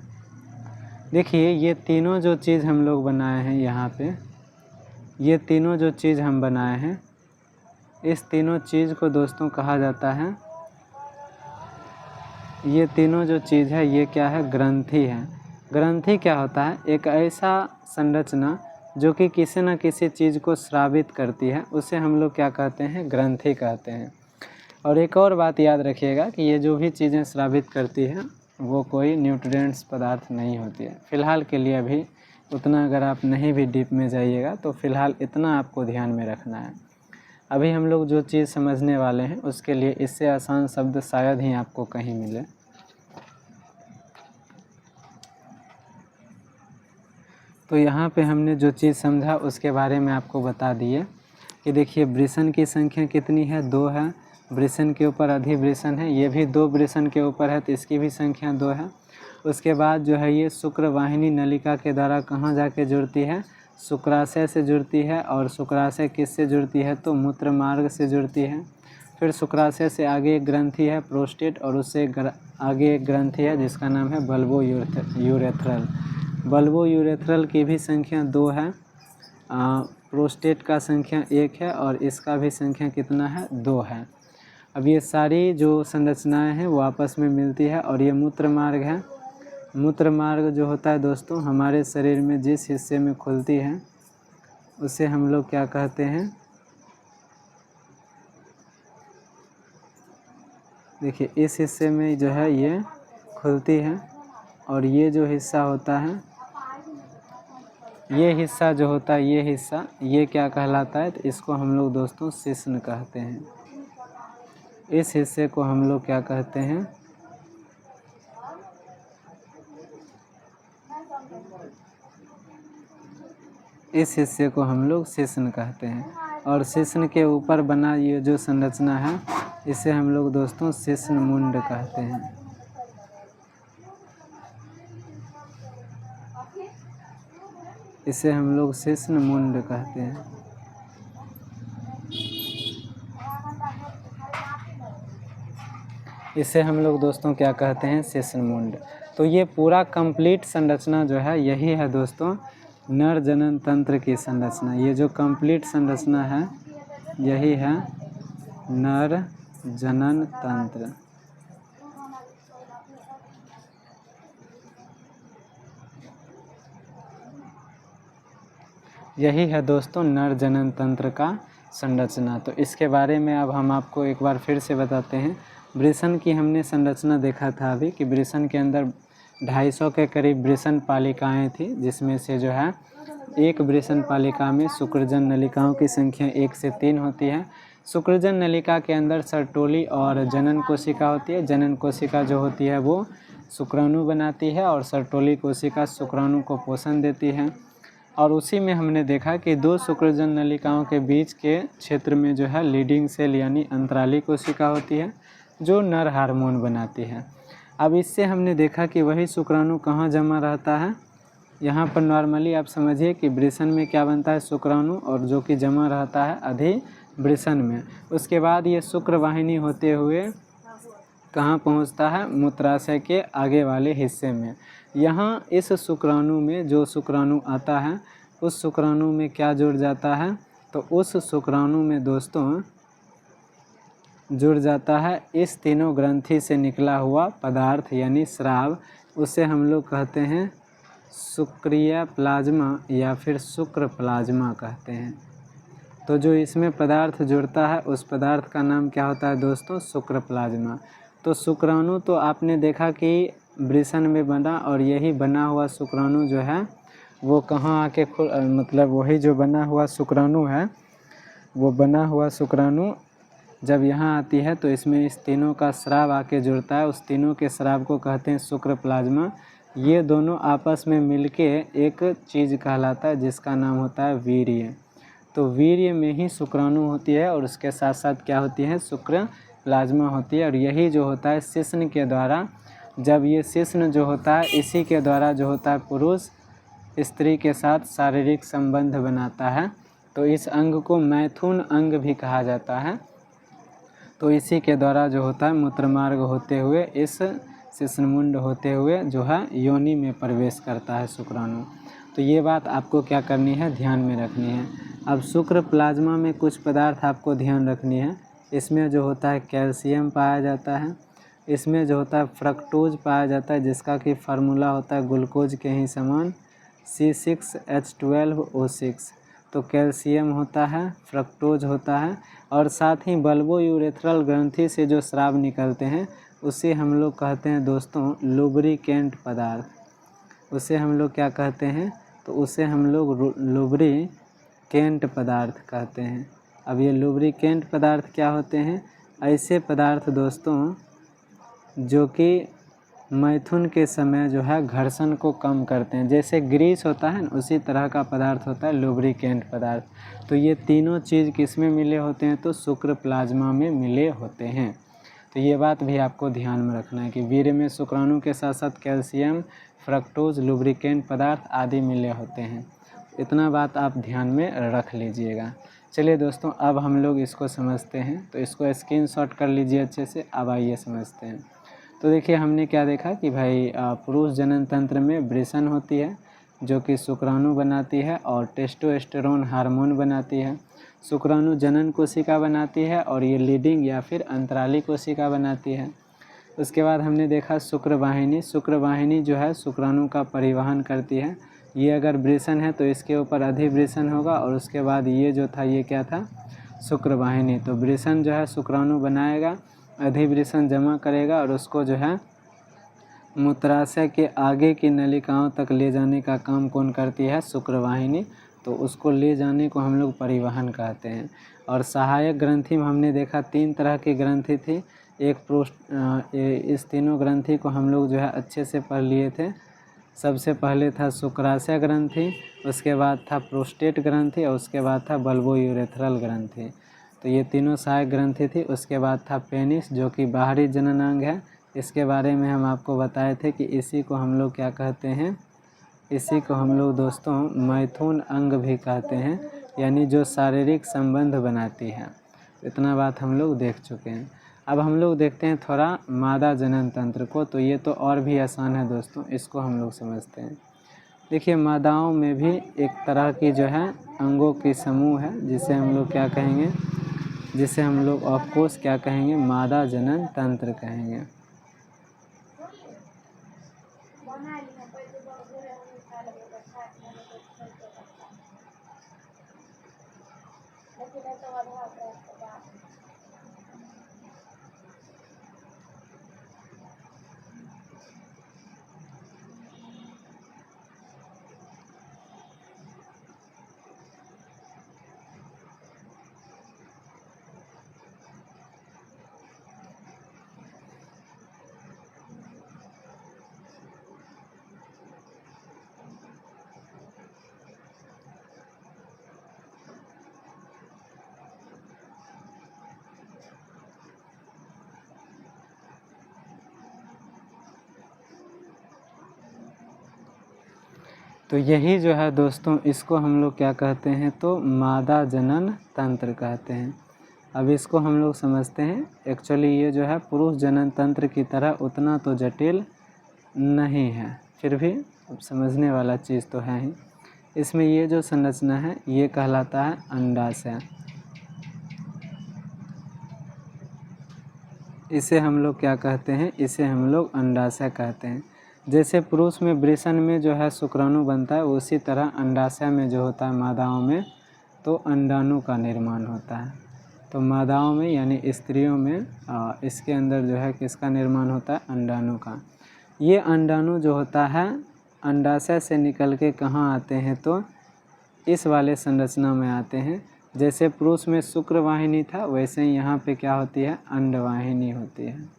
देखिए ये तीनों जो चीज़ हम लोग बनाए हैं यहाँ पे, ये तीनों जो चीज़ हम बनाए हैं इस तीनों चीज़ को दोस्तों कहा जाता है, ये तीनों जो चीज़ है ये क्या है? ग्रंथि है। ग्रंथि क्या होता है? एक ऐसा संरचना जो कि किसी न किसी चीज़ को स्रावित करती है, उसे हम लोग क्या कहते हैं? ग्रंथि कहते हैं। और एक और बात याद रखिएगा कि ये जो भी चीज़ें स्रावित करती हैं वो कोई न्यूट्रिएंट्स पदार्थ नहीं होती है। फ़िलहाल के लिए अभी उतना अगर आप नहीं भी डीप में जाइएगा तो फ़िलहाल इतना आपको ध्यान में रखना है। अभी हम लोग जो चीज़ समझने वाले हैं उसके लिए इससे आसान शब्द शायद ही आपको कहीं मिले। तो यहाँ पे हमने जो चीज़ समझा उसके बारे में आपको बता दिए कि देखिए वृषण की संख्या कितनी है? 2 है। वृषण के ऊपर अधिवृषण है, ये भी 2 वृषण के ऊपर है तो इसकी भी संख्या 2 है। उसके बाद जो है ये शुक्रवाहिनी नलिका के द्वारा कहाँ जाके जुड़ती है? शुक्राशय से जुड़ती है। और शुक्राशय किससे जुड़ती है? तो मूत्र मार्ग से जुड़ती है। फिर शुक्राशय से आगे एक ग्रंथि है प्रोस्टेट, और उससे आगे एक ग्रंथि है जिसका नाम है बल्बो यूरेथ्रल। बल्बो यूरेथ्रल की भी संख्या 2 है। प्रोस्टेट का संख्या 1 है और इसका भी संख्या कितना है? 2 है। अब ये सारी जो संरचनाएं हैं वो आपस में मिलती है। और ये मूत्र मार्ग है। मूत्र मार्ग जो होता है दोस्तों हमारे शरीर में जिस हिस्से में खुलती है उसे हम लोग क्या कहते हैं? देखिए इस हिस्से में जो है ये खुलती है, और ये जो हिस्सा होता है, ये हिस्सा जो होता है, ये हिस्सा ये क्या कहलाता है? तो इसको हम लोग दोस्तों शिश्न कहते हैं। इस हिस्से को हम लोग क्या कहते हैं? इस हिस्से को हम लोग शिश्न कहते हैं। और शिश्न के ऊपर बना ये जो संरचना है इसे हम लोग दोस्तों शिश्न मुंड कहते हैं। इसे हम लोग शिश्न मुंड कहते हैं। इसे हम लोग दोस्तों क्या कहते हैं? शिश्न मुंड। तो ये पूरा कंप्लीट संरचना जो है यही है दोस्तों नर जनन तंत्र की संरचना। ये जो कंप्लीट संरचना है यही है नर जनन तंत्र। यही है दोस्तों नर जनन तंत्र का संरचना। तो इसके बारे में अब हम आपको एक बार फिर से बताते हैं। वृषण की हमने संरचना देखा था अभी कि वृषण के अंदर 250 के करीब वृषण पालिकाएँ थी, जिसमें से जो है एक वृषण पालिका में शुक्रजन नलिकाओं की संख्या 1 से 3 होती है। शुक्रजन नलिका के अंदर सर्टोली और जनन कोशिका होती है। जनन कोशिका जो होती है वो शुक्राणु बनाती है और सर्टोली कोशिका शुक्राणु को पोषण देती है। और उसी में हमने देखा कि 2 शुक्रजन नलिकाओं के बीच के क्षेत्र में जो है लीडिंग सेल यानी अंतराली कोशिका होती है जो नर हार्मोन बनाती है। अब इससे हमने देखा कि वही शुक्राणु कहाँ जमा रहता है? यहाँ पर नॉर्मली आप समझिए कि वृषण में क्या बनता है? शुक्राणु, और जो कि जमा रहता है अधिवृषण में। उसके बाद ये शुक्रवाहिनी होते हुए कहाँ पहुँचता है? मूत्राशय के आगे वाले हिस्से में। यहाँ इस शुक्राणु में जो शुक्राणु आता है उस शुक्राणु में क्या जुड़ जाता है? तो उस शुक्राणु में दोस्तों जुड़ जाता है इस तीनों ग्रंथि से निकला हुआ पदार्थ यानी स्राव। उसे हम लोग कहते हैं शुक्रीय प्लाज्मा या फिर शुक्र प्लाज्मा कहते हैं। तो जो इसमें पदार्थ जुड़ता है उस पदार्थ का नाम क्या होता है दोस्तों? शुक्र प्लाज्मा। तो शुक्राणु तो आपने देखा कि वृषण में बना, और यही बना हुआ शुक्राणु जो है वो कहाँ आके मतलब वही जो बना हुआ शुक्राणु है वो बना हुआ शुक्राणु जब यहाँ आती है तो इसमें इस तीनों का स्राव आके जुड़ता है। उस तीनों के स्राव को कहते हैं शुक्र प्लाज्मा। ये दोनों आपस में मिलके एक चीज़ कहलाता है जिसका नाम होता है वीर्य। तो वीर्य में ही शुक्राणु होती है और उसके साथ साथ क्या होती है? शुक्र प्लाज्मा होती है। और यही जो होता है शिश्न के द्वारा, जब ये शिश्न जो होता है इसी के द्वारा जो होता है पुरुष स्त्री के साथ शारीरिक संबंध बनाता है। तो इस अंग को मैथुन अंग भी कहा जाता है। तो इसी के द्वारा जो होता है मूत्रमार्ग होते हुए इस शिश्नमुंड होते हुए जो है योनि में प्रवेश करता है शुक्राणु। तो ये बात आपको क्या करनी है? ध्यान में रखनी है। अब शुक्र प्लाज्मा में कुछ पदार्थ आपको ध्यान रखनी है। इसमें जो होता है कैल्शियम पाया जाता है, इसमें जो होता है फ्रक्टोज पाया जाता है, जिसका कि फार्मूला होता है ग्लूकोज के ही समान C6H12O6। तो कैल्शियम होता है, फ्रक्टोज होता है, और साथ ही बल्बो यूरेथ्रल ग्रंथि से जो स्राव निकलते हैं उसे हम लोग कहते हैं दोस्तों लुब्रिकेंट पदार्थ। उसे हम लोग क्या कहते हैं, तो उसे हम लोग लुब्रिकेंट पदार्थ कहते हैं। अब ये लुब्रिकेंट पदार्थ क्या होते हैं, ऐसे पदार्थ दोस्तों जो कि मैथुन के समय जो है घर्षण को कम करते हैं। जैसे ग्रीस होता है ना, उसी तरह का पदार्थ होता है लुब्रिकेंट पदार्थ। तो ये तीनों चीज़ किस में मिले होते हैं, तो शुक्र प्लाज्मा में मिले होते हैं। तो ये बात भी आपको ध्यान में रखना है कि वीर्य में शुक्राणु के साथ साथ कैल्शियम, फ्रक्टोज, लुब्रिकेंट पदार्थ आदि मिले होते हैं। इतना बात आप ध्यान में रख लीजिएगा। चलिए दोस्तों, अब हम लोग इसको समझते हैं। तो इसको स्क्रीनशॉट कर लीजिए अच्छे से। अब आइए समझते हैं। तो देखिए हमने क्या देखा कि भाई पुरुष जनन तंत्र में वृषण होती है जो कि शुक्राणु बनाती है और टेस्टोस्टेरोन हार्मोन बनाती है। शुक्राणु जनन कोशिका बनाती है और ये लीडिंग या फिर अंतराली कोशिका बनाती है। उसके बाद हमने देखा शुक्रवाहिनी। शुक्रवाहिनी जो है शुक्राणु का परिवहन करती है। ये अगर वृषण है तो इसके ऊपर अधिवृषण होगा, और उसके बाद ये जो था ये क्या था, शुक्रवाहिनी। तो वृषण जो है शुक्राणु बनाएगा, अधिवृषण जमा करेगा और उसको जो है मूत्राशय के आगे की नलिकाओं तक ले जाने का काम कौन करती है, शुक्रवाहिनी। तो उसको ले जाने को हम लोग परिवहन कहते हैं। और सहायक ग्रंथि में हमने देखा 3 तरह की ग्रंथि थी। इस तीनों ग्रंथि को हम लोग जो है अच्छे से पढ़ लिए थे। सबसे पहले था शुक्राशय ग्रंथि, उसके बाद था प्रोस्टेट ग्रंथि और उसके बाद था बल्बो यूरेथ्रल ग्रंथि। तो ये तीनों सहायक ग्रंथि थी। उसके बाद था पेनिस जो कि बाहरी जननांग है। इसके बारे में हम आपको बताए थे कि इसी को हम लोग क्या कहते हैं, इसी को हम लोग दोस्तों मैथुन अंग भी कहते हैं, यानी जो शारीरिक संबंध बनाती है। इतना बात हम लोग देख चुके हैं। अब हम लोग देखते हैं थोड़ा मादा जनन तंत्र को। तो ये तो और भी आसान है दोस्तों, इसको हम लोग समझते हैं। देखिए मादाओं में भी एक तरह की जो है अंगों की समूह है, जिसे हम लोग क्या कहेंगे, जिसे हम लोग ऑफकोर्स क्या कहेंगे, मादा जनन तंत्र कहेंगे। तो यही जो है दोस्तों, इसको हम लोग क्या कहते हैं, तो मादा जनन तंत्र कहते हैं। अब इसको हम लोग समझते हैं। एक्चुअली ये जो है पुरुष जनन तंत्र की तरह उतना तो जटिल नहीं है, फिर भी समझने वाला चीज़ तो है ही। इसमें ये जो संरचना है ये कहलाता है अंडाशय। इसे हम लोग क्या कहते हैं, इसे हम लोग अंडाशय कहते हैं। जैसे पुरुष में वृषण में जो है शुक्राणु बनता है, उसी तरह अंडाशय में जो होता है मादाओं में, तो अंडाणु का निर्माण होता है। तो मादाओं में यानी स्त्रियों में इसके अंदर जो है किसका निर्माण होता है, अंडाणु का। ये अंडाणु जो होता है अंडाशय से निकल के कहाँ आते हैं, तो इस वाले संरचना में आते हैं। जैसे पुरुष में शुक्रवाहिनी था, वैसे ही यहाँ पे क्या होती है, अंडवाहिनी होती है।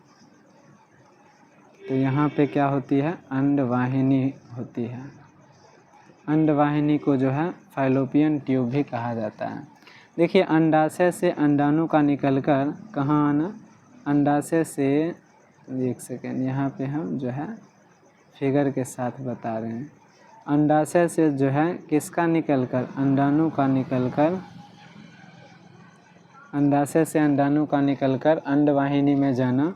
तो यहाँ पे क्या होती है, अंडवाहिनी होती है। अंडवाहिनी को जो है फैलोपियन ट्यूब भी कहा जाता है। देखिए अंडाशय से अंडाणु का निकलकर कहाँ आना, अंडाशय से, एक सेकेंड, यहाँ पे हम जो है फिगर के साथ बता रहे हैं। अंडाशय से जो है किसका निकलकर, अंडाणु का निकलकर, अंडाशय से अंडाणु का निकलकर अंडवाहिनी में जाना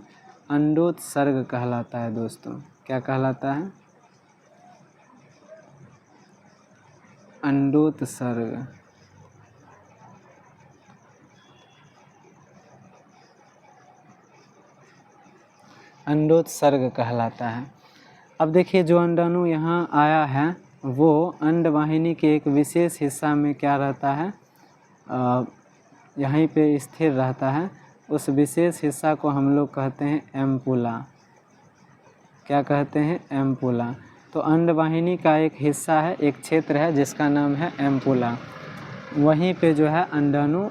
अंडोत्सर्ग कहलाता है दोस्तों। क्या कहलाता है, अंडोत्सर्ग। अंडोत्सर्ग कहलाता है। अब देखिए जो अंडाणु यहाँ आया है वो अंडवाहिनी के एक विशेष हिस्सा में क्या रहता है, यहीं पे स्थिर रहता है। उस विशेष हिस्सा को हम लोग कहते हैं एम्पुला। क्या कहते हैं? एम्पुला। तो अंडवाहिनी का एक हिस्सा है, एक क्षेत्र है जिसका नाम है एम्पुला। वहीं पे जो है अंडाणु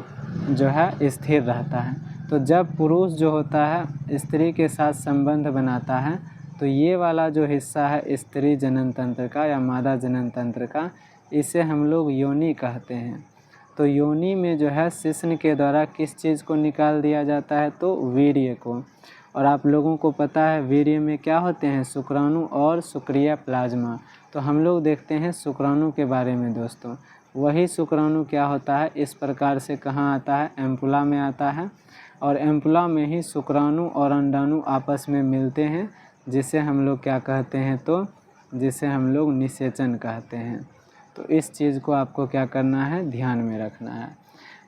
जो है स्थिर रहता है। तो जब पुरुष जो होता है स्त्री के साथ संबंध बनाता है तो ये वाला जो हिस्सा है स्त्री जनन तंत्र का या मादा जनन तंत्र का, इसे हम लोग योनि कहते हैं। तो योनि में जो है शिश्न के द्वारा किस चीज़ को निकाल दिया जाता है? तो वीर्य को। और आप लोगों को पता है वीर्य में क्या होते हैं? शुक्राणु और शुक्रिया प्लाज्मा। तो हम लोग देखते हैं शुक्राणु के बारे में दोस्तों। वही शुक्राणु क्या होता है इस प्रकार से कहाँ आता है? एम्पुला में आता है। और एम्पुला में ही शुक्राणु और अंडाणु आपस में मिलते हैं, जिसे हम लोग क्या कहते हैं? तो जिसे हम लोग निषेचन कहते हैं। तो इस चीज़ को आपको क्या करना है? ध्यान में रखना है।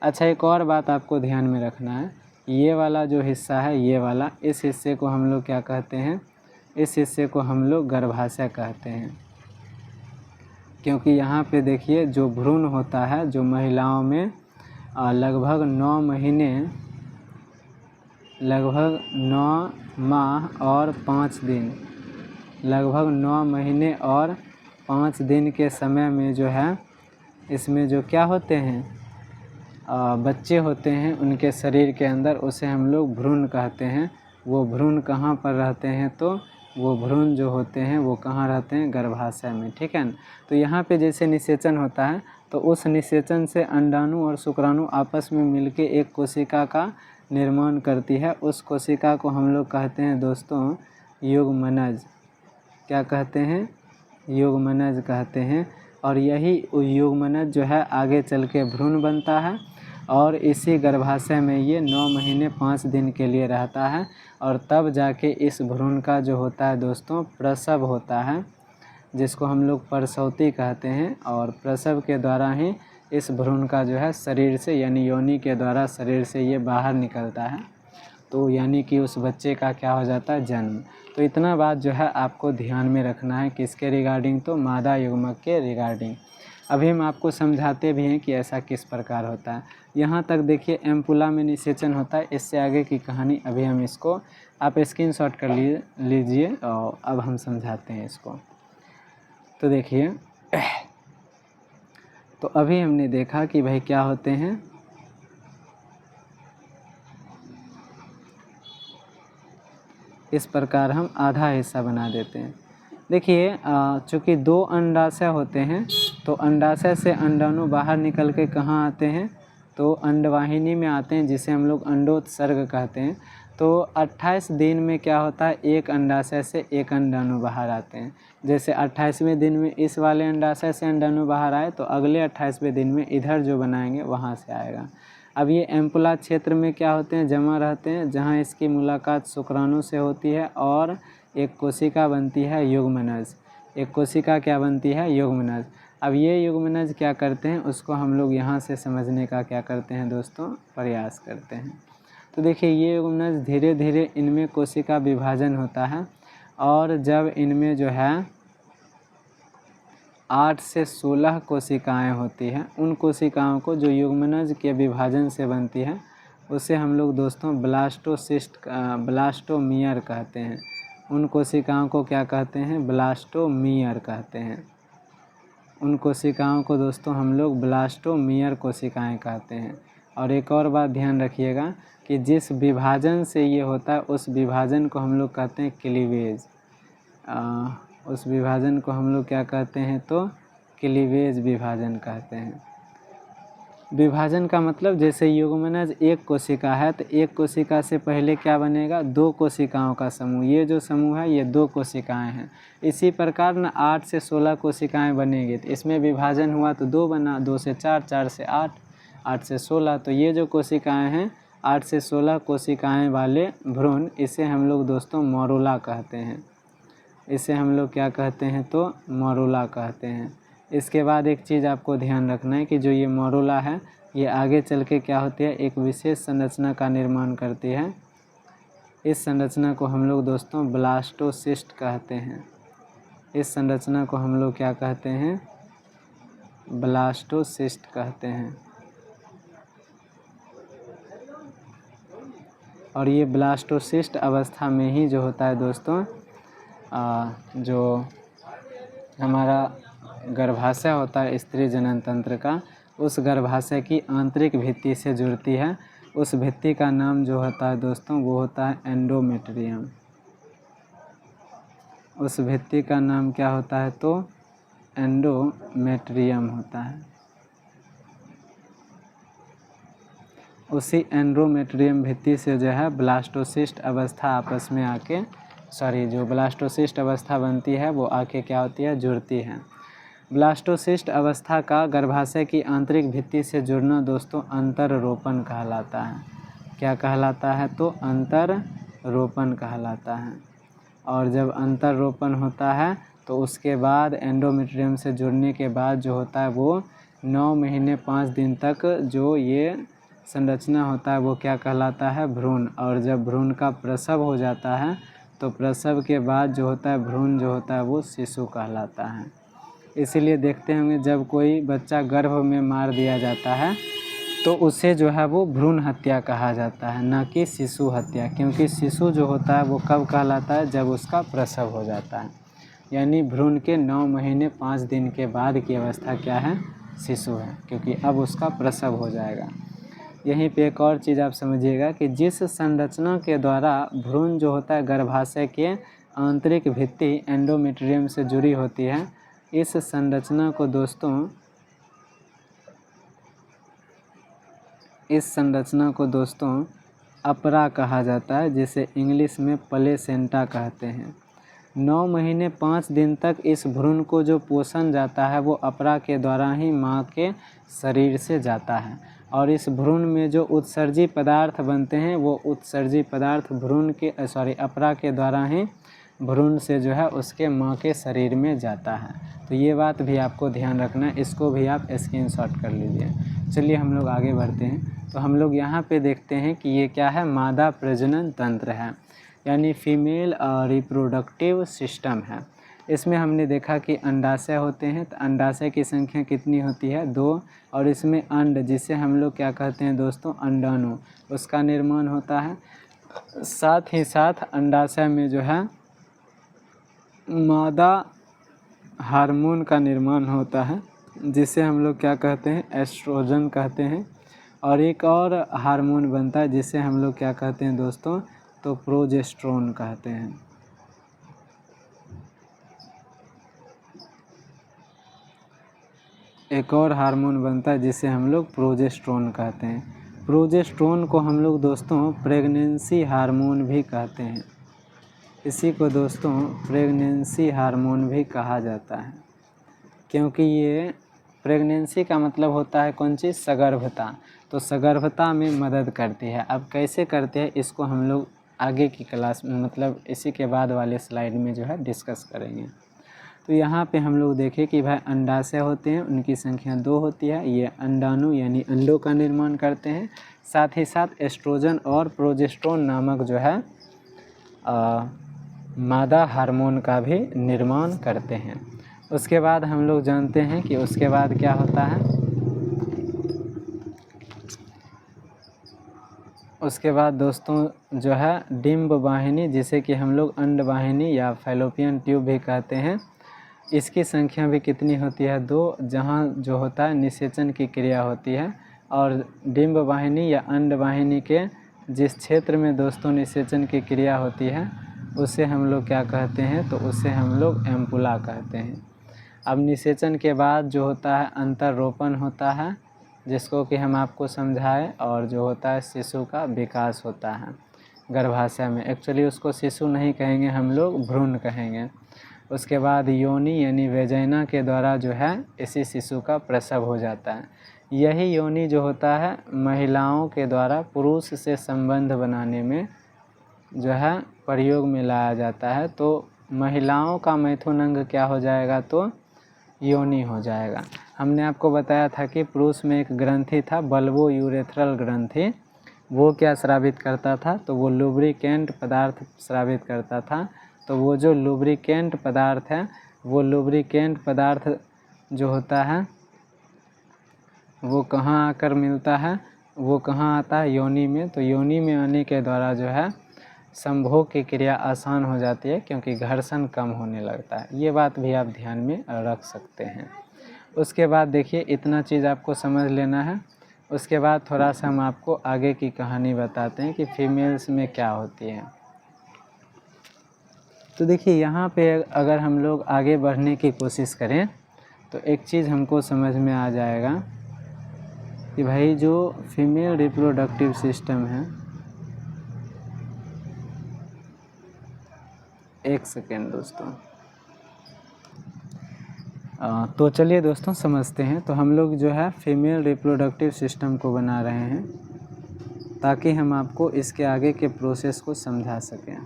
अच्छा, एक और बात आपको ध्यान में रखना है, ये वाला जो हिस्सा है, ये वाला, इस हिस्से को हम लोग क्या कहते हैं? इस हिस्से को हम लोग गर्भाशय कहते हैं। क्योंकि यहाँ पे देखिए जो भ्रूण होता है, जो महिलाओं में लगभग 9 माह और 5 दिन, लगभग 9 महीने और 5 दिन के समय में जो है इसमें जो क्या होते हैं? बच्चे होते हैं उनके शरीर के अंदर, उसे हम लोग भ्रूण कहते हैं। वो भ्रूण कहाँ पर रहते हैं? तो वो भ्रूण जो होते हैं वो कहाँ रहते हैं? गर्भाशय में, ठीक है ना। तो यहाँ पे जैसे निषेचन होता है तो उस निषेचन से अंडाणु और शुक्राणु आपस में मिलके एक कोशिका का निर्माण करती है। उस कोशिका को हम लोग कहते हैं दोस्तों युग्मनज। क्या कहते हैं? युग्मनज कहते हैं। और यही युग्मनज जो है आगे चल के भ्रूण बनता है और इसी गर्भाशय में ये 9 महीने 5 दिन के लिए रहता है। और तब जाके इस भ्रूण का जो होता है दोस्तों प्रसव होता है, जिसको हम लोग प्रसौती कहते हैं। और प्रसव के द्वारा ही इस भ्रूण का जो है शरीर से यानी योनि के द्वारा शरीर से ये बाहर निकलता है। तो यानी कि उस बच्चे का क्या हो जाता है? जन्म। तो इतना बात जो है आपको ध्यान में रखना है। किसके रिगार्डिंग? तो मादा युग्मक के रिगार्डिंग। अभी हम आपको समझाते भी हैं कि ऐसा किस प्रकार होता है। यहाँ तक देखिए एम्पुला में निषेचन होता है। इससे आगे की कहानी अभी हम इसको आप स्क्रीनशॉट कर लीजिए और अब हम समझाते हैं इसको। तो देखिए तो अभी हमने देखा कि भाई क्या होते हैं, इस प्रकार हम आधा हिस्सा बना देते हैं। देखिए चूँकि 2 अंडाशय होते हैं तो अंडाशय से अंडाणु बाहर निकल के कहाँ आते हैं? तो अंडवाहिनी में आते हैं, जिसे हम लोग अंडोत्सर्ग कहते हैं। तो 28 दिन में क्या होता है? एक अंडाशय से एक अंडाणु बाहर आते हैं। जैसे 28वें दिन में इस वाले अंडाशय से अंडाणु बाहर आए तो अगले 28वें दिन में इधर जो बनाएंगे वहाँ से आएगा। अब ये एम्पुला क्षेत्र में क्या होते हैं? जमा रहते हैं, जहाँ इसकी मुलाकात शुक्राणु से होती है और एक कोशिका बनती है युग्मनज। एक कोशिका क्या बनती है? युग्मनज। अब ये युग्मनज क्या करते हैं उसको हम लोग यहाँ से समझने का क्या करते हैं दोस्तों? प्रयास करते हैं। तो देखिए ये युग्मनज धीरे धीरे इनमें कोशिका विभाजन होता है और जब इनमें जो है 8 से 16 कोशिकाएं होती हैं, उन कोशिकाओं को जो युग्मनज के विभाजन से बनती है उसे हम लोग दोस्तों ब्लास्टोमियर कहते हैं। उन कोशिकाओं को क्या कहते हैं? ब्लास्टोमियर कहते हैं। उन कोशिकाओं को दोस्तों हम लोग ब्लास्टोमियर कोशिकाएं कहते हैं। और एक और बात ध्यान रखिएगा कि जिस विभाजन से ये होता है उस विभाजन को हम लोग कहते हैं क्लीवेज। उस विभाजन को हम लोग क्या कहते हैं? तो क्लीवेज विभाजन कहते हैं। विभाजन का मतलब जैसे युग्मनज एक कोशिका है तो एक कोशिका से पहले क्या बनेगा? 2 कोशिकाओं का समूह। ये जो समूह है ये 2 कोशिकाएं हैं। इसी प्रकार न 8 से 16 कोशिकाएं बनेगी। तो इसमें विभाजन हुआ तो 2 बना, 2 से 4, 4 से 8, 8 से 16। तो ये जो कोशिकाएं हैं 8 से 16 कोशिकाएं वाले भ्रूण, इसे हम लोग दोस्तों मोरुला कहते हैं। इसे हम लोग क्या कहते हैं? तो मोरुला कहते हैं। इसके बाद एक चीज़ आपको ध्यान रखना है कि जो ये मोरुला है ये आगे चल के क्या होती है? एक विशेष संरचना का निर्माण करती है। इस संरचना को हम लोग दोस्तों ब्लास्टोसिस्ट कहते हैं। इस संरचना को हम लोग क्या कहते हैं? ब्लास्टोसिस्ट कहते हैं। और ये ब्लास्टोसिस्ट अवस्था में ही जो होता है दोस्तों जो हमारा गर्भाशय होता है स्त्री जनन तंत्र का, उस गर्भाशय की आंतरिक भित्ति से जुड़ती है। उस भित्ति का नाम जो होता है दोस्तों वो होता है एंडोमेट्रियम। उस भित्ति का नाम क्या होता है? तो एंडोमेट्रियम होता है। उसी एंडोमेट्रियम भित्ति से जो है ब्लास्टोसिस्ट अवस्था आपस में आके जो ब्लास्टोसिस्ट अवस्था बनती है वो आके क्या होती है? जुड़ती है। ब्लास्टोसिस्ट अवस्था का गर्भाशय की आंतरिक भित्ति से जुड़ना दोस्तों अंतररोपण कहलाता है। क्या कहलाता है? तो अंतररोपण कहलाता है। और जब अंतररोपण होता है तो उसके बाद एंडोमेट्रियम से जुड़ने के बाद जो होता है वो 9 महीने 5 दिन तक जो ये संरचना होता है वो क्या कहलाता है? भ्रूण। और जब भ्रूण का प्रसव हो जाता है तो प्रसव के बाद जो होता है भ्रूण जो होता है वो शिशु कहलाता है। इसीलिए देखते होंगे जब कोई बच्चा गर्भ में मार दिया जाता है तो उसे जो है वो भ्रूण हत्या कहा जाता है, ना कि शिशु हत्या। क्योंकि शिशु जो होता है वो कब कहलाता है? जब उसका प्रसव हो जाता है। यानी भ्रूण के 9 महीने 5 दिन के बाद की अवस्था क्या है? शिशु है, क्योंकि अब उसका प्रसव हो जाएगा। यहीं पे एक और चीज़ आप समझिएगा कि जिस संरचना के द्वारा भ्रूण जो होता है गर्भाशय के आंतरिक भित्ति एंडोमेट्रियम से जुड़ी होती है, इस संरचना को दोस्तों अपरा कहा जाता है, जिसे इंग्लिश में प्लेसेंटा कहते हैं। 9 महीने 5 दिन तक इस भ्रूण को जो पोषण जाता है वो अपरा के द्वारा ही माँ के शरीर से जाता है। और इस भ्रूण में जो उत्सर्जी पदार्थ बनते हैं वो उत्सर्जी पदार्थ अपरा के द्वारा ही भ्रूण से जो है उसके माँ के शरीर में जाता है। तो ये बात भी आपको ध्यान रखना है, इसको भी आप स्क्रीनशॉट कर लीजिए। चलिए हम लोग आगे बढ़ते हैं। तो हम लोग यहाँ पे देखते हैं कि ये क्या है? मादा प्रजनन तंत्र है, यानी फीमेल रिप्रोडक्टिव सिस्टम है। इसमें हमने देखा कि अंडाशय होते हैं, तो अंडाशय की संख्या कितनी होती है? 2। और इसमें अंड, जिसे हम लोग क्या कहते हैं दोस्तों? अंडाणु, उसका निर्माण होता है। साथ ही साथ अंडाशय में जो है मादा हार्मोन का निर्माण होता है, जिसे हम लोग क्या कहते हैं? एस्ट्रोजन कहते हैं। और एक और हार्मोन बनता है जिसे हम लोग क्या कहते हैं दोस्तों? तो प्रोजेस्टेरोन कहते हैं। एक और हार्मोन बनता है जिसे हम लोग प्रोजेस्टेरोन कहते हैं। प्रोजेस्टेरोन को हम लोग दोस्तों प्रेगनेंसी हार्मोन भी कहते हैं। इसी को दोस्तों प्रेगनेंसी हार्मोन भी कहा जाता है, क्योंकि ये प्रेगनेंसी का मतलब होता है कौन चीज़? सगर्भता। तो सगर्भता में मदद करती है। अब कैसे करते हैं इसको हम लोग आगे की क्लास मतलब इसी के बाद वाले स्लाइड में जो है डिस्कस करेंगे। तो यहाँ पे हम लोग देखें कि भाई अंडाशय होते हैं, उनकी संख्या 2 होती है। ये अंडाणु यानी अंडों का निर्माण करते हैं। साथ ही साथ एस्ट्रोजन और प्रोजेस्टेरोन नामक जो है मादा हार्मोन का भी निर्माण करते हैं। उसके बाद हम लोग जानते हैं कि उसके बाद क्या होता है? उसके बाद दोस्तों जो है डिंब वाहिनी, जिसे कि हम लोग अंड वाहिनी या फैलोपियन ट्यूब भी कहते हैं, इसकी संख्या भी कितनी होती है? 2, जहाँ जो होता है निषेचन की क्रिया होती है। और डिंब वाहिनी या अंड वाहिनी के जिस क्षेत्र में दोस्तों निषेचन की क्रिया होती है उसे हम लोग क्या कहते हैं? तो उसे हम लोग एम्पुला कहते हैं। अब निषेचन के बाद जो होता है अंतररोपण होता है, जिसको कि हम आपको समझाएं, और जो होता है शिशु का विकास होता है गर्भाशय में। एक्चुअली उसको शिशु नहीं कहेंगे, हम लोग भ्रूण कहेंगे। उसके बाद योनि यानी वेजाइना के द्वारा जो है इसी शिशु का प्रसव हो जाता है। यही योनि जो होता है महिलाओं के द्वारा पुरुष से संबंध बनाने में जो है प्रयोग में लाया जाता है। तो महिलाओं का मैथुन अंग क्या हो जाएगा? तो योनि हो जाएगा। हमने आपको बताया था कि पुरुष में एक ग्रंथि था बल्बो यूरेथ्रल ग्रंथि, वो क्या स्रावित करता था, तो वो लुब्रिकेंट पदार्थ स्रावित करता था। तो वो जो लुब्रिकेंट पदार्थ है, वो लुब्रिकेंट पदार्थ जो होता है वो कहाँ आकर मिलता है, वो कहाँ आता है, योनि में। तो योनि में आने के द्वारा जो है संभोग की क्रिया आसान हो जाती है, क्योंकि घर्षण कम होने लगता है। ये बात भी आप ध्यान में रख सकते हैं। उसके बाद देखिए, इतना चीज़ आपको समझ लेना है। उसके बाद थोड़ा सा हम आपको आगे की कहानी बताते हैं कि फीमेल्स में क्या होती है। तो देखिए, यहाँ पे अगर हम लोग आगे बढ़ने की कोशिश करें तो एक चीज़ हमको समझ में आ जाएगा कि भाई जो फीमेल रिप्रोडक्टिव सिस्टम है, एक सेकेंड दोस्तों, तो चलिए दोस्तों समझते हैं। तो हम लोग जो है फीमेल रिप्रोडक्टिव सिस्टम को बना रहे हैं ताकि हम आपको इसके आगे के प्रोसेस को समझा सकें।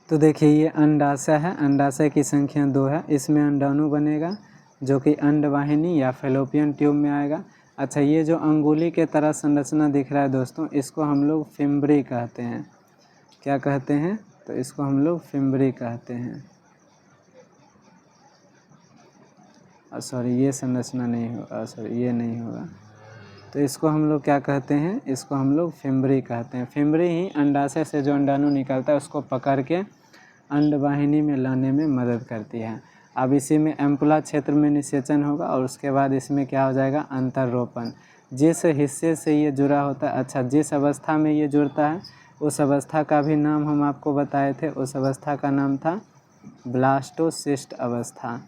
तो देखिए, ये अंडाशय है। अंडाशय की संख्या 2 है। इसमें अंडाणु बनेगा जो कि अंडवाहिनी या फैलोपियन ट्यूब में आएगा। अच्छा, ये जो अंगुली के तरह संरचना दिख रहा है दोस्तों, इसको हम लोग फिम्बरी कहते हैं। क्या कहते हैं? तो इसको हम लोग फिम्बरी कहते हैं। सॉरी, ये संरचना नहीं होगा, सॉरी ये नहीं होगा। तो इसको हम लोग क्या कहते हैं? इसको हम लोग फिम्बरी कहते हैं। फिम्बरी ही अंडाशय से जो अंडाणु निकलता है उसको पकड़ के अंडवाहिनी में लाने में मदद करती है। अब इसी में एम्पुला क्षेत्र में निषेचन होगा और उसके बाद इसमें क्या हो जाएगा? अंतरोपण। जिस हिस्से से ये जुड़ा होता है, अच्छा जिस अवस्था में ये जुड़ता है उस अवस्था का भी नाम हम आपको बताए थे। उस अवस्था का नाम था ब्लास्टोसिस्ट अवस्था।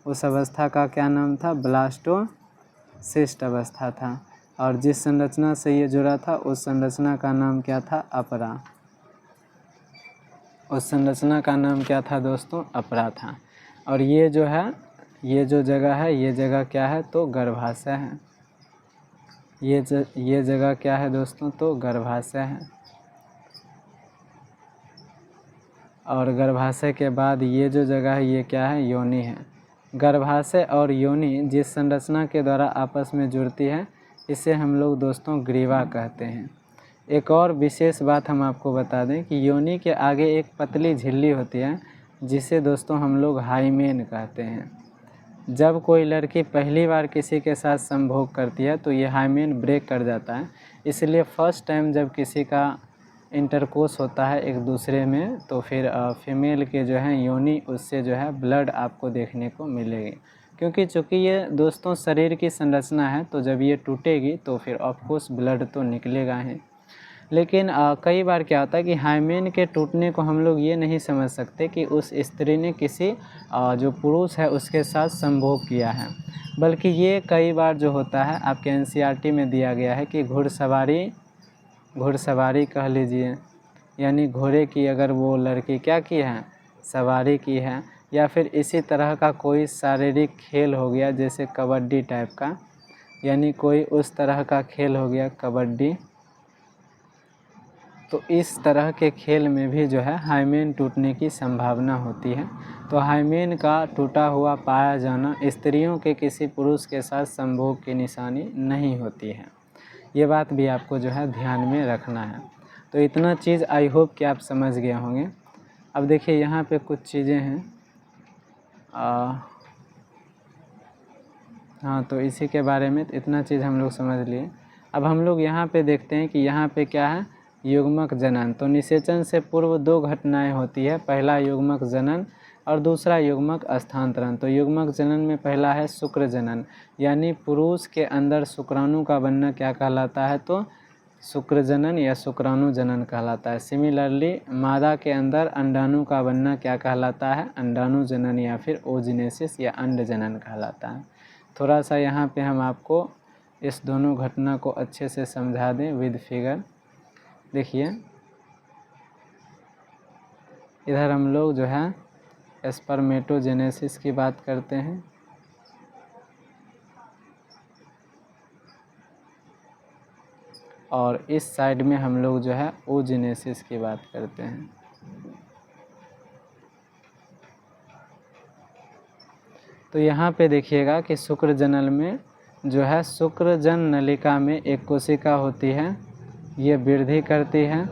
उस अवस्था का क्या नाम था? ब्लास्टोसिस्ट अवस्था था। और जिस संरचना से ये जुड़ा था उस संरचना का नाम क्या था? अपरा। उस संरचना का नाम क्या था दोस्तों? अपरा था। और ये जो है, ये जो जगह है, ये जगह क्या है? तो गर्भाशय है। ये जगह क्या है दोस्तों? तो गर्भाशय है। और गर्भाशय के बाद ये जो जगह है ये क्या है? योनि है। गर्भाशय और योनि जिस संरचना के द्वारा आपस में जुड़ती है इसे हम लोग दोस्तों ग्रीवा कहते हैं। एक और विशेष बात हम आपको बता दें कि योनि के आगे एक पतली झिल्ली होती है जिसे दोस्तों हम लोग हाइमेन कहते हैं। जब कोई लड़की पहली बार किसी के साथ संभोग करती है तो ये हाइमेन ब्रेक कर जाता है। इसलिए फर्स्ट टाइम जब किसी का इंटरकोर्स होता है एक दूसरे में तो फिर फीमेल के जो है योनि उससे जो है ब्लड आपको देखने को मिलेगी। क्योंकि चूँकि ये दोस्तों शरीर की संरचना है तो जब ये टूटेगी तो फिर ऑफकोर्स ब्लड तो निकलेगा ही। लेकिन कई बार क्या होता है कि हाइमेन के टूटने को हम लोग ये नहीं समझ सकते कि उस स्त्री ने किसी जो पुरुष है उसके साथ संभोग किया है, बल्कि ये कई बार जो होता है आपके एनसीईआरटी में दिया गया है कि घुड़सवारी कह लीजिए, यानी घोड़े की अगर वो लड़की क्या की है? सवारी की है। या फिर इसी तरह का कोई शारीरिक खेल हो गया जैसे कबड्डी टाइप का, यानी कोई उस तरह का खेल हो गया कबड्डी। तो इस तरह के खेल में भी जो है हाइमेन टूटने की संभावना होती है। तो हाइमेन का टूटा हुआ पाया जाना स्त्रियों के किसी पुरुष के साथ संभोग की निशानी नहीं होती है। ये बात भी आपको जो है ध्यान में रखना है। तो इतना चीज़ आई होप कि आप समझ गए होंगे। अब देखिए यहाँ पे कुछ चीज़ें हैं। हाँ, तो इसी के बारे में इतना चीज़ हम लोग समझ लिए। अब हम लोग यहाँ पे देखते हैं कि यहाँ पे क्या है? युग्मक जनन। तो निषेचन से पूर्व 2 घटनाएं होती है। पहला युग्मक जनन और दूसरा युग्मक स्थानांतरण। तो युग्मक जनन में पहला है शुक्र जनन, यानी पुरुष के अंदर शुक्राणु का बनना क्या कहलाता है? तो शुक्र जनन या शुक्राणु जनन कहलाता है। सिमिलरली मादा के अंदर अंडाणु का बनना क्या कहलाता है? अंडाणु जनन या फिर ओजिनेसिस या अंड जनन कहलाता है। थोड़ा सा यहाँ पे हम आपको इस दोनों घटना को अच्छे से समझा दें विद फिगर। देखिए इधर हम लोग जो है स्पर्मेटोजेनेसिस की बात करते हैं, और इस साइड में हम लोग जो है ओजेनेसिस की बात करते हैं। तो यहाँ पे देखिएगा कि शुक्रजनन में जो है शुक्रजन नलिका में एक कोशिका होती है, ये वृद्धि करती है।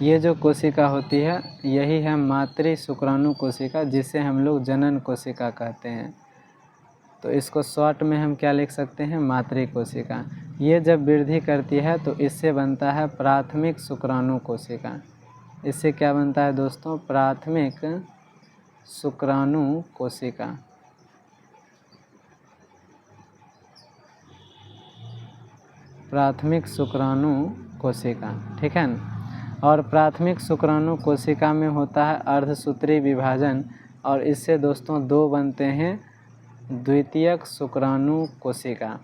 ये जो कोशिका होती है यही है मातृ शुक्राणु कोशिका, जिसे हम लोग जनन कोशिका कहते हैं। तो इसको शॉर्ट में हम क्या लिख सकते हैं, मातृ कोशिका। ये जब वृद्धि करती है तो इससे बनता है प्राथमिक शुक्राणु कोशिका। इससे क्या बनता है दोस्तों, प्राथमिक शुक्राणु कोशिका। प्राथमिक शुक्राणु कोशिका, ठीक है न। और प्राथमिक शुक्राणु कोशिका में होता है अर्धसूत्री विभाजन, और इससे दोस्तों दो बनते हैं द्वितीयक शुक्राणु कोशिका।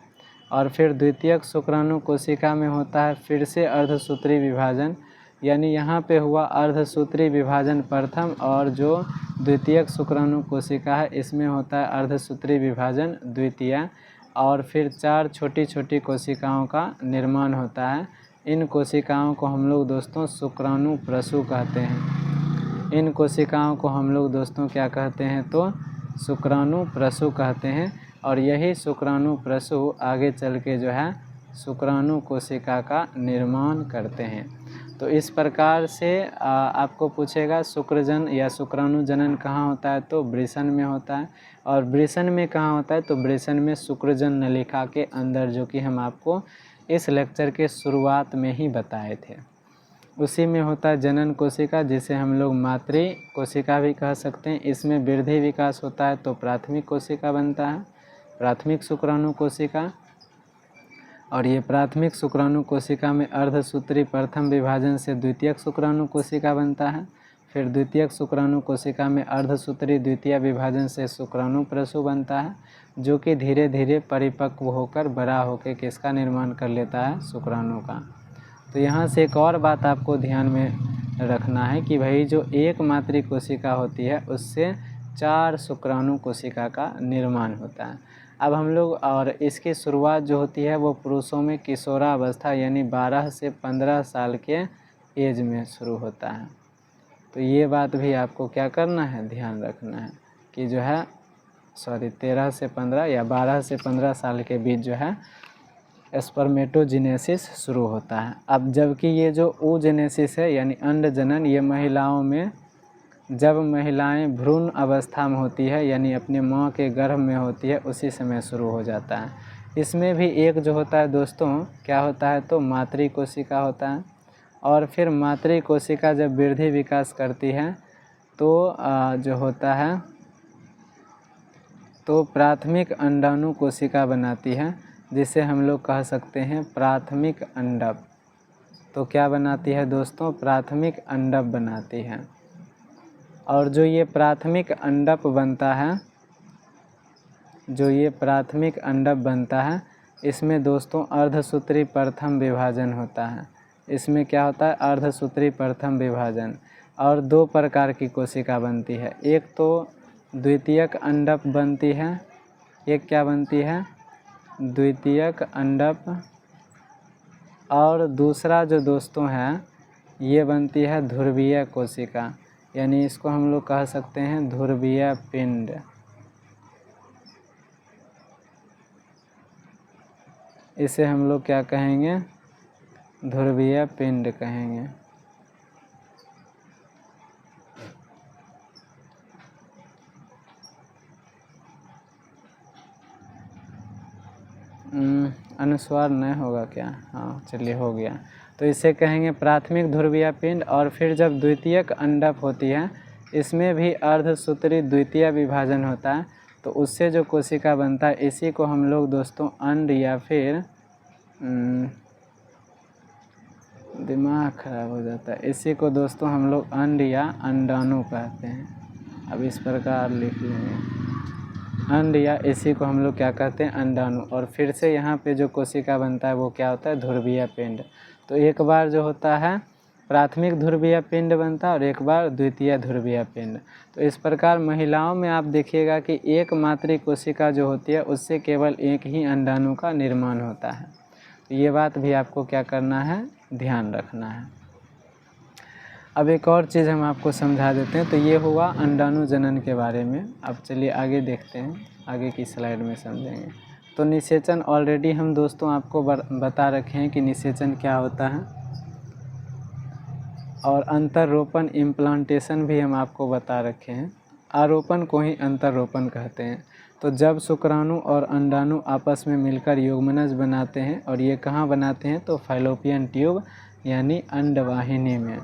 और फिर द्वितीयक शुक्राणु कोशिका में होता है फिर से अर्धसूत्री विभाजन, यानी यहाँ पे हुआ अर्धसूत्री विभाजन प्रथम, और जो द्वितीयक शुक्राणु कोशिका है इसमें होता है अर्धसूत्री विभाजन द्वितीय। और फिर 4 छोटी छोटी कोशिकाओं का निर्माण होता है। इन कोशिकाओं को हम लोग दोस्तों शुक्राणु प्रसू कहते हैं। इन कोशिकाओं को हम लोग दोस्तों क्या कहते हैं, तो शुक्राणु प्रसू कहते हैं। और यही शुक्राणु प्रसू आगे चल के जो है शुक्राणु कोशिका का निर्माण करते हैं। तो इस प्रकार से आपको पूछेगा शुक्रजन या शुक्राणु जनन कहाँ होता है, तो वृषण में होता है। और वृषण में कहाँ होता है, तो वृषण में शुक्रजन नलिका के अंदर, जो कि हम आपको इस लेक्चर के शुरुआत में ही बताए थे। उसी में होता है जनन कोशिका, जिसे हम लोग मातृ कोशिका भी कह सकते हैं। इसमें वृद्धि विकास होता है तो प्राथमिक कोशिका बनता है, प्राथमिक शुक्राणु कोशिका। और ये प्राथमिक शुक्राणु कोशिका में अर्धसूत्री प्रथम विभाजन से द्वितीयक शुक्राणु कोशिका बनता है। फिर द्वितीयक शुक्राणु कोशिका में अर्धसूत्री द्वितीय विभाजन से शुक्राणु प्रसू बनता है, जो कि धीरे धीरे परिपक्व होकर बड़ा होकर किसका निर्माण कर लेता है, शुक्राणु का। तो यहाँ से एक और बात आपको ध्यान में रखना है कि भाई जो एक मातृ कोशिका होती है उससे 4 शुक्राणु कोशिका का निर्माण होता है। अब हम लोग, और इसकी शुरुआत जो होती है वो पुरुषों में किशोरावस्था यानी 12 से 15 साल के एज में शुरू होता है। तो ये बात भी आपको क्या करना है, ध्यान रखना है कि जो है 13 से 15 या 12 से 15 साल के बीच जो है स्पर्मेटोजेनेसिस शुरू होता है। अब जबकि ये जो oogenesis है यानी अंड जनन, ये महिलाओं में जब महिलाएं भ्रूण अवस्था में होती है यानी अपने माँ के गर्भ में होती है उसी समय शुरू हो जाता है। इसमें भी एक जो होता है दोस्तों क्या होता है, तो मातृ कोशिका होता है। और फिर मातृ कोशिका जब वृद्धि विकास करती है तो जो होता है तो प्राथमिक अंडाणु कोशिका बनाती है, जिसे हम लोग कह सकते हैं प्राथमिक अंडप। तो क्या बनाती है दोस्तों, प्राथमिक अंडप बनाती है। और जो ये प्राथमिक अंडप बनता है, जो ये प्राथमिक अंडप बनता है, इसमें दोस्तों अर्धसूत्री प्रथम विभाजन होता है। इसमें क्या होता है, अर्धसूत्री प्रथम विभाजन। और 2 प्रकार की कोशिका बनती है, एक तो द्वितीयक अंडप बनती है, एक क्या बनती है, द्वितीयक अंडप। और दूसरा जो दोस्तों है ये बनती है ध्रुवीय कोशिका, यानी इसको हम लोग कह सकते हैं ध्रुवीय पिंड। इसे हम लोग क्या कहेंगे, ध्रुवीय पिंड कहेंगे। अनुस्वार नहीं होगा क्या, हाँ चलिए हो गया। तो इसे कहेंगे प्राथमिक ध्रुवीय पिंड। और फिर जब द्वितीयक अंडप होती है, इसमें भी अर्धसूत्री द्वितीय विभाजन होता है, तो उससे जो कोशिका बनता है इसी को हम लोग दोस्तों अंड या फिर दिमाग खराब हो जाता है, इसी को दोस्तों हम लोग अंड या अंडाणु कहते हैं। अब इस प्रकार लिख लेंगे। अंड या इसी को हम लोग क्या कहते हैं अंडाणु। और फिर से यहाँ पे जो कोशिका बनता है वो क्या होता है ध्रुवीय पिंड। तो एक बार जो होता है प्राथमिक ध्रुवीय पिंड बनता है और एक बार द्वितीय ध्रुवीय पिंड। तो इस प्रकार महिलाओं में आप देखिएगा कि एक मातृ कोशिका जो होती है उससे केवल एक ही अंडाणु का निर्माण होता है। तो ये बात भी आपको क्या करना है ध्यान रखना है। अब एक और चीज़ हम आपको समझा देते हैं। तो ये हुआ अंडाणु जनन के बारे में। अब चलिए आगे देखते हैं, आगे की स्लाइड में समझेंगे। तो निषेचन ऑलरेडी हम दोस्तों आपको बता रखे हैं कि निषेचन क्या होता है, और अंतररोपण इम्प्लांटेशन भी हम आपको बता रखे हैं। आरोपण को ही अंतररोपण कहते हैं। तो जब शुक्राणु और अंडाणु आपस में मिलकर युग्मनज बनाते हैं, और ये कहाँ बनाते हैं तो फैलोपियन ट्यूब यानी अंडवाहिनी में।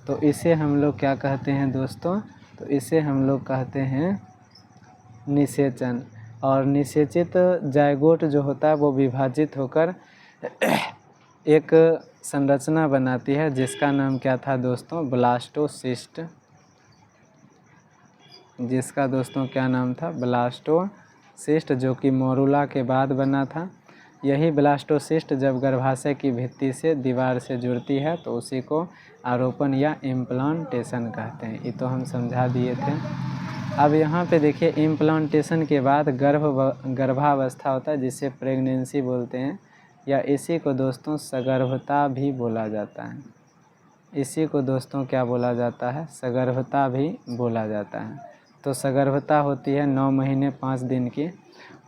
तो इसे हम लोग क्या कहते हैं दोस्तों, तो इसे हम लोग कहते हैं निषेचन। और निषेचित जायगोट जो होता है वो विभाजित होकर एक संरचना बनाती है जिसका नाम क्या था दोस्तों ब्लास्टोसिस्ट, जिसका दोस्तों क्या नाम था ब्लास्टोसिस्ट, जो कि मोरुला के बाद बना था। यही ब्लास्टोसिस्ट जब गर्भाशय की भित्ति से दीवार से जुड़ती है तो उसी को आरोपण या इम्प्लांटेशन कहते हैं। ये तो हम समझा दिए थे। अब यहाँ पे देखिए इम्प्लांटेशन के बाद गर्भावस्था होता है जिसे प्रेगनेंसी बोलते हैं, या इसी को दोस्तों सगर्भता भी बोला जाता है। इसी को दोस्तों क्या बोला जाता है सगर्भता भी बोला जाता है। तो सगर्भता होती है 9 महीने 5 दिन की।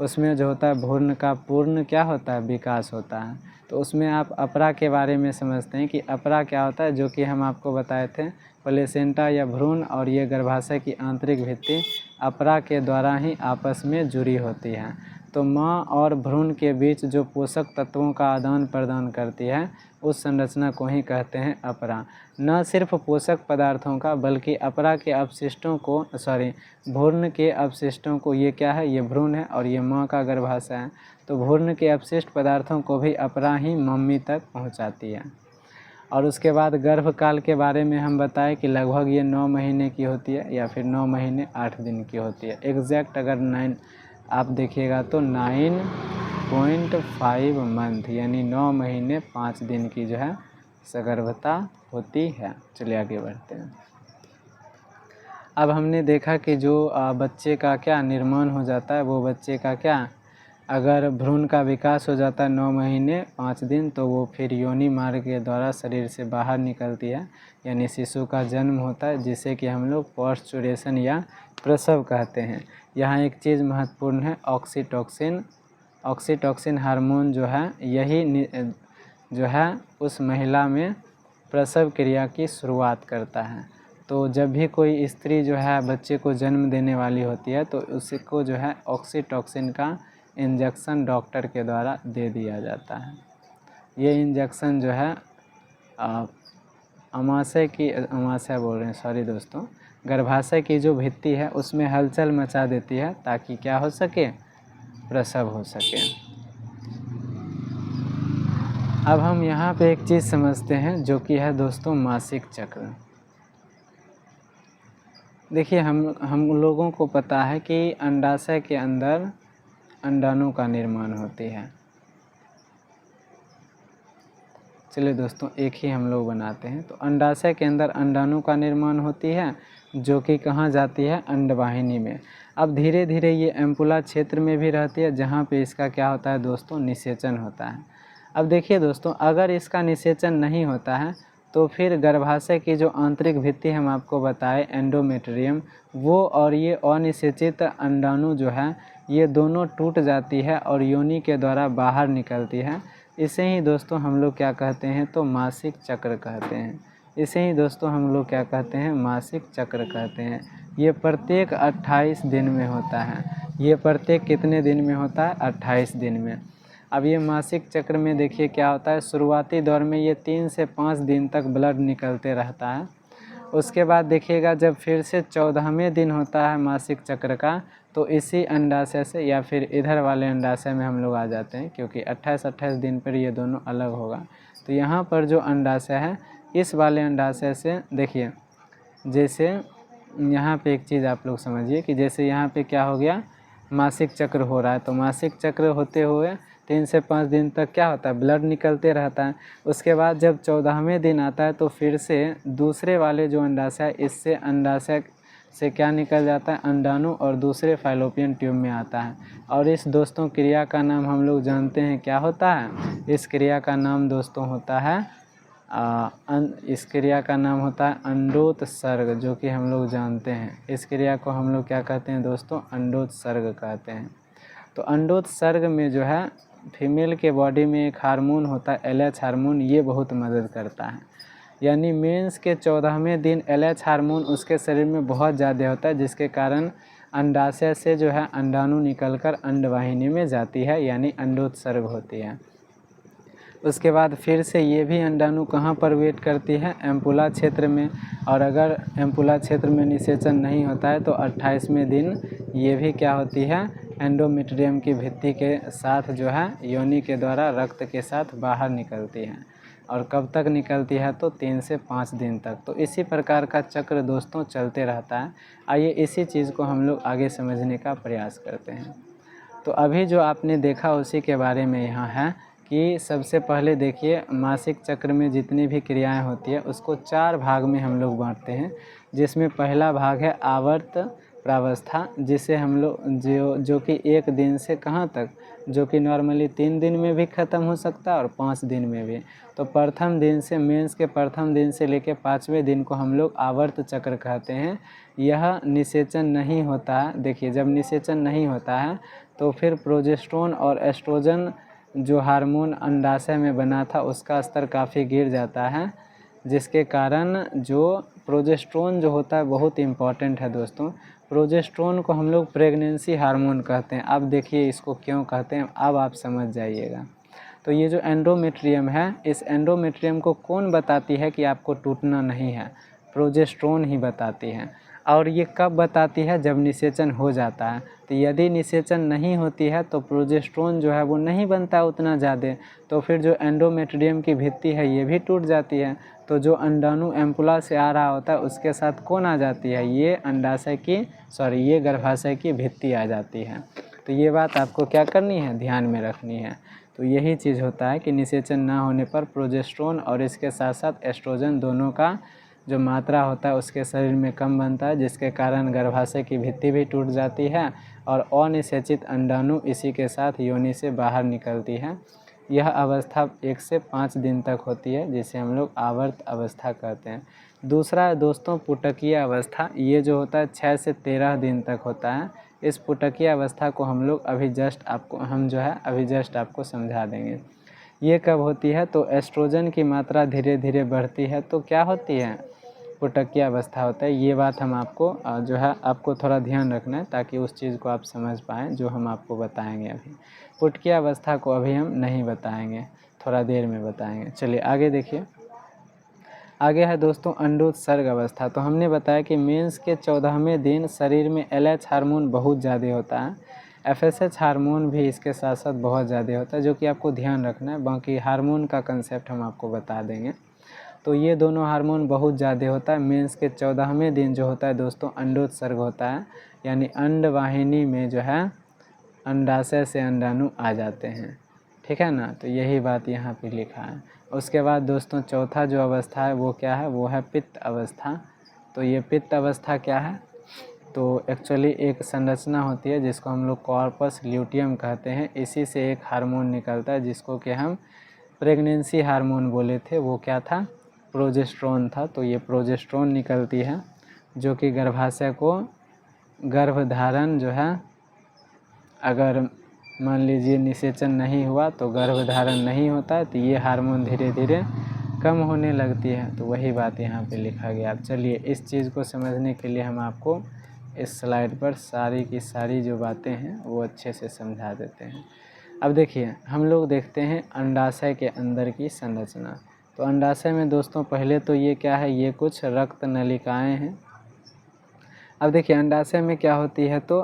उसमें जो होता है भ्रूण का पूर्ण क्या होता है विकास होता है। तो उसमें आप अपरा के बारे में समझते हैं कि अपरा क्या होता है, जो कि हम आपको बताए थे प्लेसेंटा या भ्रूण और ये गर्भाशय की आंतरिक भित्ति अपरा के द्वारा ही आपस में जुड़ी होती है। तो माँ और भ्रूण के बीच जो पोषक तत्वों का आदान प्रदान करती है उस संरचना को ही कहते हैं अपरा। न सिर्फ पोषक पदार्थों का बल्कि अपरा के अवशिष्टों को भ्रूण के अवशिष्टों को, ये क्या है ये भ्रूण है और ये माँ का गर्भाशय है, तो भ्रूण के अपशिष्ट पदार्थों को भी अपरा ही मम्मी तक पहुँचाती है। और उसके बाद गर्भकाल के बारे में हम बताएं कि लगभग ये 9 महीने की होती है या फिर 9 महीने 8 दिन की होती है। एग्जैक्ट अगर 9 आप देखिएगा तो 9.5 मंथ यानी 9 महीने 5 दिन की जो है सगर्भता होती है। चलिए आगे बढ़ते हैं। अब हमने देखा कि जो बच्चे का क्या निर्माण हो जाता है, वो बच्चे का क्या, अगर भ्रूण का विकास हो जाता है 9 महीने 5 दिन तो वो फिर योनि मार्ग के द्वारा शरीर से बाहर निकलती है, यानी शिशु का जन्म होता है, जिसे कि हम लोग पोस्चुरेशन या प्रसव कहते हैं। यहाँ एक चीज़ महत्वपूर्ण है ऑक्सीटोसिन। ऑक्सीटोसिन हार्मोन जो है यही जो है उस महिला में प्रसव क्रिया की शुरुआत करता है। तो जब भी कोई स्त्री जो है बच्चे को जन्म देने वाली होती है तो उसको जो है ऑक्सीटोसिन का इंजेक्शन डॉक्टर के द्वारा दे दिया जाता है। ये इंजेक्शन जो है गर्भाशय की जो भित्ति है उसमें हलचल मचा देती है ताकि क्या हो सके प्रसव हो सके। अब हम यहाँ पे एक चीज़ समझते हैं जो कि है दोस्तों मासिक चक्र। देखिए हम लोगों को पता है कि अंडाशय के अंदर अंडाणु का निर्माण होती है। चलिए दोस्तों एक ही हम लोग बनाते हैं। तो अंडाशय के अंदर अंडाणु का निर्माण होती है जो कि कहाँ जाती है अंडवाहिनी में। अब धीरे धीरे ये एम्पुला क्षेत्र में भी रहती है जहाँ पे इसका क्या होता है दोस्तों निषेचन होता है। अब देखिए दोस्तों अगर इसका निषेचन नहीं होता है तो फिर गर्भाशय की जो आंतरिक भित्ति हम आपको बताए एंडोमेट्रियम वो और ये अनिषेचित अंडाणु जो है ये दोनों टूट जाती है और योनि के द्वारा बाहर निकलती है। इसे ही दोस्तों हम लोग क्या कहते हैं तो मासिक चक्र कहते हैं। इसे ही दोस्तों हम लोग क्या कहते हैं मासिक चक्र कहते हैं। ये प्रत्येक 28 दिन में होता है। ये प्रत्येक कितने दिन में होता है 28 दिन में। अब ये मासिक चक्र में देखिए क्या होता है, शुरुआती दौर में ये 3 से 5 दिन तक ब्लड निकलते रहता है। उसके बाद देखिएगा जब फिर से 14वें दिन होता है मासिक चक्र का तो इसी अंडाशय से या फिर इधर वाले अंडाशय में हम लोग आ जाते हैं क्योंकि 28 दिन पर ये दोनों अलग होगा। तो यहाँ पर जो अंडाशय है इस वाले अंडाशय से देखिए जैसे यहाँ पे एक चीज़ आप लोग समझिए कि जैसे यहाँ पे क्या हो गया मासिक चक्र हो रहा है, तो मासिक चक्र होते हुए 3 से 5 दिन तक क्या होता है, ब्लड निकलते रहता है। उसके बाद जब 14वें दिन आता है तो फिर से दूसरे वाले जो अंडाशय है, इससे अंडाशय से क्या निकल जाता है, अंडाणु, और दूसरे फाइलोपियन ट्यूब में आता है। और इस दोस्तों क्रिया का नाम हम लोग जानते हैं क्या होता है। इस क्रिया का नाम दोस्तों होता है इस क्रिया का नाम होता है अंडोत्सर्ग, जो कि हम लोग जानते हैं। इस क्रिया को हम लोग क्या कहते हैं दोस्तों, अंडोत्सर्ग कहते हैं। तो अंडोत्सर्ग में जो है फीमेल के बॉडी में एक हार्मोन होता है LH हार्मोन, ये बहुत मदद करता है। यानी मेंस के 14वें दिन LH हार्मोन उसके शरीर में बहुत ज़्यादा होता है, जिसके कारण अंडाशय से जो है अंडाणु निकलकर अंडवाहिनी में जाती है, यानी अंडोत्सर्ग होती है। उसके बाद फिर से ये भी अंडाणु कहाँ पर वेट करती है, एम्पुला क्षेत्र में। और अगर एम्पुला क्षेत्र में निषेचन नहीं होता है तो 28वें दिन ये भी क्या होती है, एंडोमेट्रियम की भित्ति के साथ जो है योनि के द्वारा रक्त के साथ बाहर निकलती है। और कब तक निकलती है, तो 3 से 5 दिन तक। तो इसी प्रकार का चक्र दोस्तों चलते रहता है। आइए इसी चीज़ को हम लोग आगे समझने का प्रयास करते हैं। तो अभी जो आपने देखा उसी के बारे में यहाँ है कि सबसे पहले देखिए, मासिक चक्र में जितनी भी क्रियाएं होती है उसको 4 भाग में हम लोग बांटते हैं, जिसमें पहला भाग है आवर्त प्रावस्था, जिसे हम लोग जो कि 1 दिन से कहाँ तक, जो कि नॉर्मली 3 दिन में भी ख़त्म हो सकता है और 5 दिन में भी। तो प्रथम दिन से, मेंस के प्रथम दिन से लेकर 5वें दिन को हम लोग आवर्त चक्र कहते हैं। यह निषेचन नहीं होता है। देखिए, जब निषेचन नहीं होता है तो फिर प्रोजेस्टेरोन और एस्ट्रोजन जो हार्मोन अंडाशय में बना था उसका स्तर काफ़ी गिर जाता है, जिसके कारण जो प्रोजेस्टेरोन जो होता है बहुत इम्पॉर्टेंट है दोस्तों। प्रोजेस्टेरोन को हम लोग प्रेगनेंसी हार्मोन कहते हैं। अब देखिए इसको क्यों कहते हैं, अब आप समझ जाइएगा। तो ये जो एंडोमेट्रियम है, इस एंडोमेट्रियम को कौन बताती है कि आपको टूटना नहीं है, प्रोजेस्टेरोन ही बताती है। और ये कब बताती है, जब निषेचन हो जाता है। तो यदि निषेचन नहीं होती है तो प्रोजेस्टेरोन जो है वो नहीं बनता उतना ज़्यादा, तो फिर जो एंडोमेट्रियम की भित्ति है ये भी टूट जाती है। तो जो अंडाणु एम्पुला से आ रहा होता है उसके साथ कौन आ जाती है, ये अंडाशय की ये गर्भाशय की भित्ति आ जाती है। तो ये बात आपको क्या करनी है, ध्यान में रखनी है। तो यही चीज़ होता है कि निषेचन ना होने पर प्रोजेस्टेरोन और इसके साथ साथ एस्ट्रोजन दोनों का जो मात्रा होता है उसके शरीर में कम बनता है, जिसके कारण गर्भाशय की भित्ति भी टूट जाती है और अनिषेचित अंडाणु इसी के साथ योनि से बाहर निकलती है। यह अवस्था 1 से 5 दिन तक होती है, जिसे हम लोग आवर्त अवस्था कहते हैं। दूसरा है दोस्तों पुटकीय अवस्था। ये जो होता है 6 से 13 दिन तक होता है। इस पुटकीय अवस्था को हम लोग अभी जस्ट आपको समझा देंगे। ये कब होती है, तो एस्ट्रोजन की मात्रा धीरे धीरे बढ़ती है तो क्या होती है, पुटकीय अवस्था होता है। ये बात हम आपको आपको थोड़ा ध्यान रखना है ताकि उस चीज़ को आप समझ पाएँ जो हम आपको बताएंगे। अभी पुटकीय अवस्था को अभी हम नहीं बताएंगे, थोड़ा देर में बताएंगे। चलिए आगे देखिए। आगे है दोस्तों अंडोत्सर्ग अवस्था। तो हमने बताया कि मेंस के 14वें दिन शरीर में LH हार्मोन बहुत ज़्यादा होता है, FSH हार्मोन भी इसके साथ साथ बहुत ज़्यादा होता है, जो कि आपको ध्यान रखना है। बाकी हार्मोन का कंसेप्ट हम आपको बता देंगे। तो ये दोनों हार्मोन बहुत ज़्यादा होता है। मेंस के 14वें दिन जो होता है दोस्तों अंडोत्सर्ग होता है, यानी अंडवाहिनी में जो है अंडाशय से अंडाणु आ जाते हैं, ठीक है ना। तो यही बात यहाँ पे लिखा है। उसके बाद दोस्तों चौथा जो अवस्था है वो क्या है, वो है पित्त अवस्था। तो ये पित्त अवस्था क्या है, तो एक्चुअली एक संरचना होती है जिसको हम लोग कॉर्पस ल्यूटियम कहते हैं। इसी से एक हार्मोन निकलता है जिसको कि हम प्रेगनेंसी हार्मोन बोले थे, वो क्या था, प्रोजेस्टेरोन था। तो ये प्रोजेस्टेरोन निकलती है जो कि गर्भाशय को गर्भधारण जो है, अगर मान लीजिए निषेचन नहीं हुआ तो गर्भधारण नहीं होता है, तो ये हार्मोन धीरे धीरे कम होने लगती है। तो वही बात यहाँ पे लिखा गया। अब चलिए इस चीज़ को समझने के लिए हम आपको इस स्लाइड पर सारी की सारी जो बातें हैं वो अच्छे से समझा देते हैं। अब देखिए हम लोग देखते हैं अंडाशय के अंदर की संरचना। तो अंडाशय में दोस्तों पहले तो ये क्या है, ये कुछ रक्त नलिकाएँ हैं। अब देखिए अंडाशय में क्या होती है, तो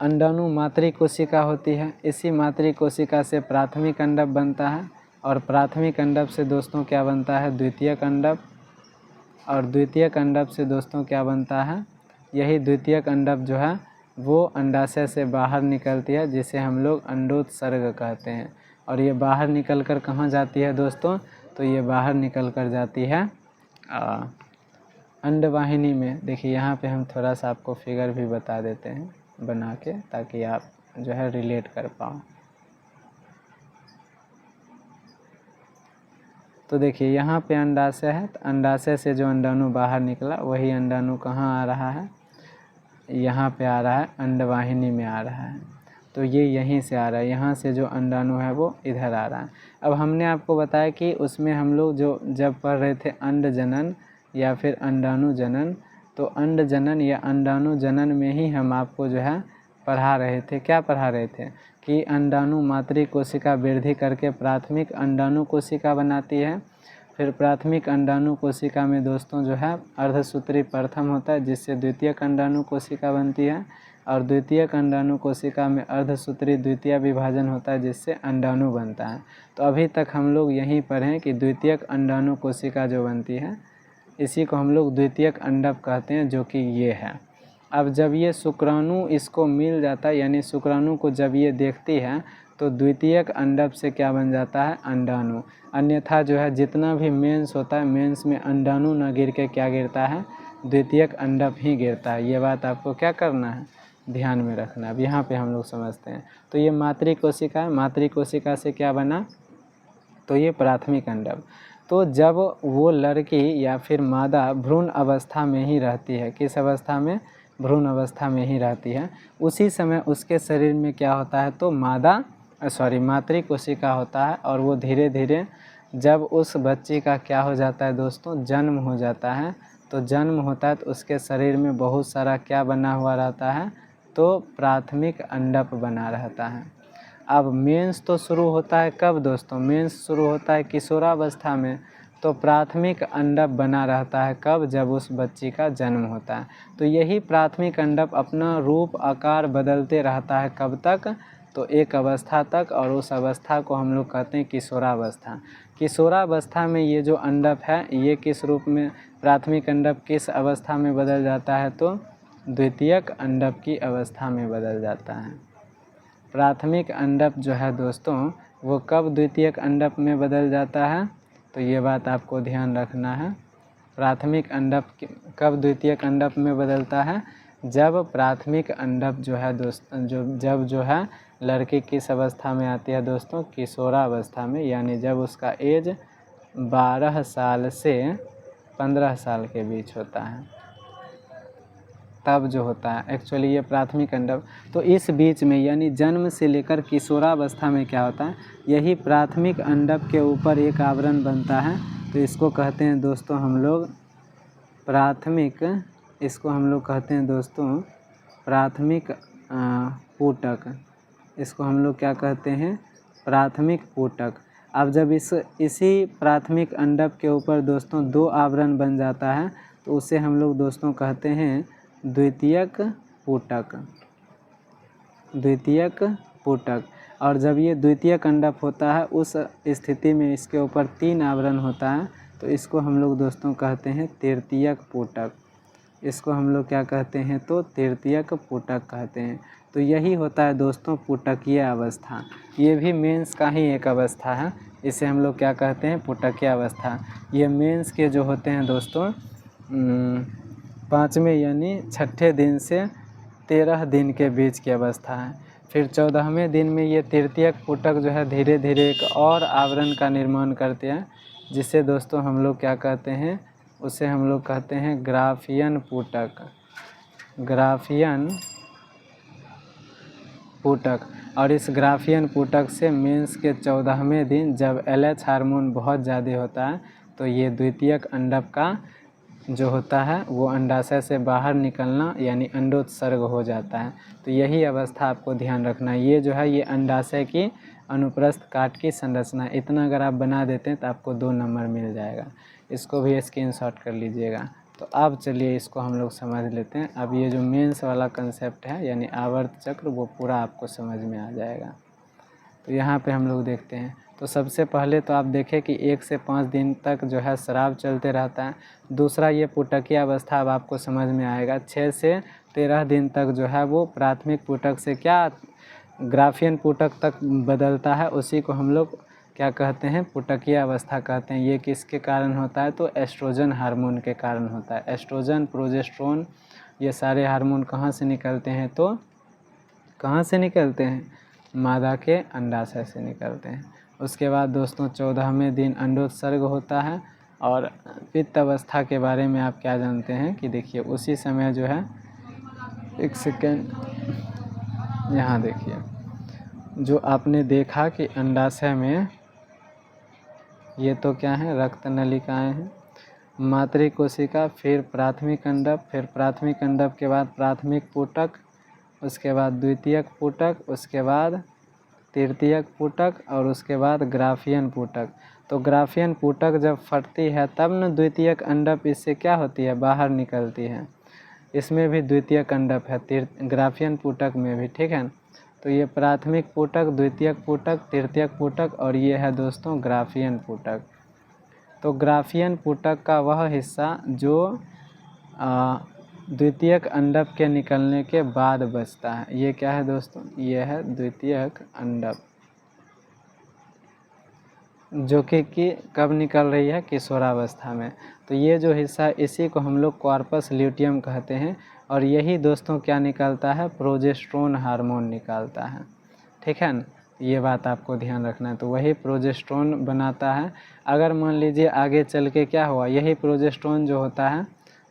अंडाणु मातृ कोशिका होती है। इसी मातृ कोशिका से प्राथमिक अंडक बनता है और प्राथमिक अंडक से दोस्तों क्या बनता है, द्वितीयक अंडक, और द्वितीयक अंडक से दोस्तों क्या बनता है, यही द्वितीयक अंडक जो है वो अंडाशय से बाहर निकलती है, जिसे हम लोग अंडोत्सर्ग कहते हैं। और ये बाहर निकल कर कहाँ जाती है दोस्तों? तो ये बाहर निकल कर जाती है अंडवाहिनी में। देखिए यहाँ पे हम थोड़ा सा आपको फिगर भी बता देते हैं बना के, ताकि आप जो है रिलेट कर पाओ। तो देखिए यहाँ पे अंडाशय है, तो अंडाशय से जो अंडाणु बाहर निकला वही अंडाणु कहाँ आ रहा है? यहाँ पे आ रहा है, अंडवाहिनी में आ रहा है। तो ये यहीं से आ रहा है, यहाँ से जो अंडाणु है वो इधर आ रहा है। अब हमने आपको बताया कि उसमें हम लोग जो जब पढ़ रहे थे अंड जनन या फिर अंडाणु जनन, तो अंड जनन या अंडाणु जनन में ही हम आपको जो है पढ़ा रहे थे। क्या पढ़ा रहे थे? कि अंडाणु मातृ कोशिका वृद्धि करके प्राथमिक अंडाणु कोशिका बनाती है। फिर प्राथमिक अंडाणु कोशिका में दोस्तों जो है अर्धसूत्री प्रथम होता है, जिससे द्वितीयक अंडाणु कोशिका बनती है। और द्वितीयक अंडाणु कोशिका में अर्धसूत्री द्वितीय विभाजन होता है, जिससे अंडाणु बनता है। तो अभी तक हम लोग यहीं पढ़ें कि द्वितीयक अंडाणु कोशिका जो बनती है, इसी को हम लोग द्वितीयक अंडक कहते हैं, जो कि ये है। अब जब ये शुक्राणु इसको मिल जाता है, यानी शुक्राणु को जब ये देखती है, तो द्वितीयक अंडक से क्या बन जाता है? अंडाणु। अन्यथा जो है जितना भी मेंस होता है, मेंस में अंडाणु न गिर के क्या गिरता है? द्वितीयक अंडक ही गिरता है। ये बात आपको क्या करना है? ध्यान में रखना। अब यहाँ पे हम लोग समझते हैं। तो ये मातृ कोशिका है, मातृ कोशिका से क्या बना? तो ये प्राथमिक अंडक। तो जब वो लड़की या फिर मादा भ्रूण अवस्था में ही रहती है, किस अवस्था में? भ्रूण अवस्था में ही रहती है, उसी समय उसके शरीर में क्या होता है? तो मातृ कोशिका होता है। और वो धीरे धीरे जब उस बच्ची का क्या हो जाता है दोस्तों? जन्म हो जाता है। तो जन्म होता है तो उसके शरीर में बहुत सारा क्या बना हुआ रहता है? तो प्राथमिक अंडक बना रहता है। अब मेंस तो शुरू होता है कब दोस्तों? मेंस शुरू होता है किशोरावस्था में। तो प्राथमिक अंडक बना रहता है कब? जब उस बच्ची का जन्म होता है। तो यही प्राथमिक अंडक अपना रूप आकार बदलते रहता है कब तक? तो एक अवस्था तक। और उस अवस्था को हम लोग कहते हैं किशोरावस्था। किशोरावस्था में ये जो अंडक है, ये किस रूप में, प्राथमिक अंडक किस अवस्था में बदल जाता है? तो द्वितीयक अंडक की अवस्था में बदल जाता है। प्राथमिक अंडक जो है दोस्तों, वो कब द्वितीयक अंडक में बदल जाता है? तो ये बात आपको ध्यान रखना है। प्राथमिक अंडक कब द्वितीयक अंडक में बदलता है? जब प्राथमिक अंडक जो है दोस्तों, जब जो है लड़की किस अवस्था में आती है दोस्तों? किशोरावस्था में। यानी जब उसका एज 12 साल से 15 साल के बीच होता है, तब जो होता है एक्चुअली ये प्राथमिक अंडक। तो इस बीच में यानी जन्म से लेकर किशोरावस्था में क्या होता है? यही प्राथमिक अंडक के ऊपर एक आवरण बनता है। तो इसको कहते हैं दोस्तों हम लोग प्राथमिक, इसको हम लोग कहते हैं दोस्तों प्राथमिक पुटक। इसको हम लोग क्या कहते हैं? प्राथमिक पुटक। अब जब इसी प्राथमिक अंडक के ऊपर दोस्तों 2 आवरण बन जाता है, तो उसे हम लोग दोस्तों कहते हैं द्वितीयक पुटक। द्वितीयक पुटक। और जब ये द्वितीयक अंडक होता है, उस स्थिति में इसके ऊपर 3 आवरण होता है, तो इसको हम लोग दोस्तों कहते हैं तृतीयक पुटक। इसको हम लोग क्या कहते हैं? तो तृतीयक पुटक कहते हैं। तो यही होता है दोस्तों पुटकीय अवस्था। ये भी मेंस का ही एक अवस्था है, इसे हम लोग क्या कहते हैं? पुटकीय अवस्था। ये मेंस के जो होते हैं दोस्तों 5वें यानी 6ठे दिन से 13 दिन के बीच की अवस्था है। फिर 14वें दिन में ये तृतीयक पुटक जो है धीरे धीरे एक और आवरण का निर्माण करते हैं, जिसे दोस्तों हम लोग क्या कहते हैं? उसे हम लोग कहते हैं ग्राफियन पुटक। ग्राफियन पुटक। और इस ग्राफियन पुटक से मेंस के 14वें दिन जब LH हार्मोन बहुत ज़्यादा होता है, तो ये द्वितीयक अंडक का जो होता है वो अंडाशय से बाहर निकलना यानी अंडोत्सर्ग हो जाता है। तो यही अवस्था आपको ध्यान रखना है। ये जो है ये अंडाशय की अनुप्रस्थ काट की संरचना है। इतना अगर आप बना देते हैं तो आपको 2 नंबर मिल जाएगा। इसको भी स्क्रीनशॉट कर लीजिएगा। तो अब चलिए इसको हम लोग समझ लेते हैं। अब ये जो मेंस वाला कंसेप्ट है यानी आवर्त चक्र, वो पूरा आपको समझ में आ जाएगा। तो यहाँ पे हम लोग देखते हैं। तो सबसे पहले तो आप देखें कि 1 से 5 दिन तक जो है स्राव चलते रहता है। दूसरा ये पुटकीय अवस्था अब आपको समझ में आएगा। 6 से 13 दिन तक जो है वो प्राथमिक पुटक से क्या ग्राफियन पुटक तक बदलता है, उसी को हम लोग क्या कहते हैं, पुटकीय अवस्था कहते हैं। ये किसके कारण होता है, तो एस्ट्रोजन हार्मोन के कारण होता है। एस्ट्रोजन, प्रोजेस्टेरोन, ये सारे हार्मोन कहाँ से निकलते हैं, तो कहाँ से निकलते हैं, मादा के अंडाशय से निकलते हैं। उसके बाद दोस्तों 14वें दिन अंडोत्सर्ग होता है। और पित्त अवस्था के बारे में आप क्या जानते हैं कि देखिए उसी समय जो है, एक सेकेंड, यहाँ देखिए, जो आपने देखा कि अंडाशय में ये तो क्या है, रक्त नलिकाएं हैं, मातृ कोशिका, फिर प्राथमिक अंडक, फिर प्राथमिक अंडक के बाद प्राथमिक पुटक, उसके बाद द्वितीयक पुटक, उसके बाद तृतीयक पुटक और उसके बाद ग्राफियन पुटक। तो ग्राफियन पुटक जब फटती है तब न द्वितीयक अंडक इससे क्या होती है, बाहर निकलती है। इसमें भी द्वितीयक अंडक है, ग्राफियन पुटक में भी, ठीक है। तो ये प्राथमिक पुटक, द्वितीयक पुटक, तृतीयक पुटक और ये है दोस्तों ग्राफियन पुटक। तो ग्राफियन पुटक का वह हिस्सा जो द्वितीयक अंडक के निकलने के बाद बचता है, ये क्या है दोस्तों, ये है द्वितीयक अंडक, जो कि कब निकल रही है, किशोरावस्था में। तो ये जो हिस्सा, इसी को हम लोग कॉर्पस ल्यूटियम कहते हैं। और यही दोस्तों क्या निकालता है, प्रोजेस्टेरोन हार्मोन निकालता है, ठीक है न। ये बात आपको ध्यान रखना है। तो वही प्रोजेस्टेरोन बनाता है। अगर मान लीजिए आगे चल के क्या हुआ, यही प्रोजेस्टेरोन जो होता है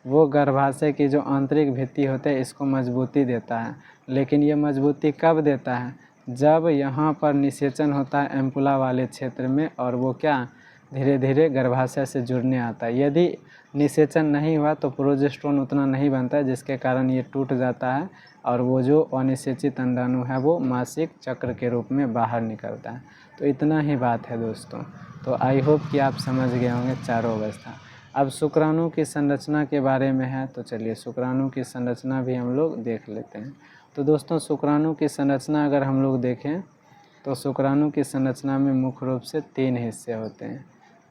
वो गर्भाशय की जो आंतरिक भित्ति होते हैं इसको मजबूती देता है। लेकिन ये मजबूती कब देता है, जब यहाँ पर निषेचन होता है एम्पुला वाले क्षेत्र में, और वो क्या धीरे धीरे गर्भाशय से जुड़ने आता है। यदि निषेचन नहीं हुआ तो प्रोजेस्टेरोन उतना नहीं बनता है, जिसके कारण ये टूट जाता है और वो जो अनिषेचित अंडाणु है वो मासिक चक्र के रूप में बाहर निकलता है। तो इतना ही बात है दोस्तों। तो आई होप कि आप समझ गए होंगे चारों अवस्था। अब शुक्राणु की संरचना के बारे में है, तो चलिए शुक्राणु की संरचना भी हम लोग देख लेते हैं। तो दोस्तों शुक्राणु की संरचना अगर हम लोग देखें तो शुक्राणु की संरचना में मुख्य रूप से 3 हिस्से होते हैं।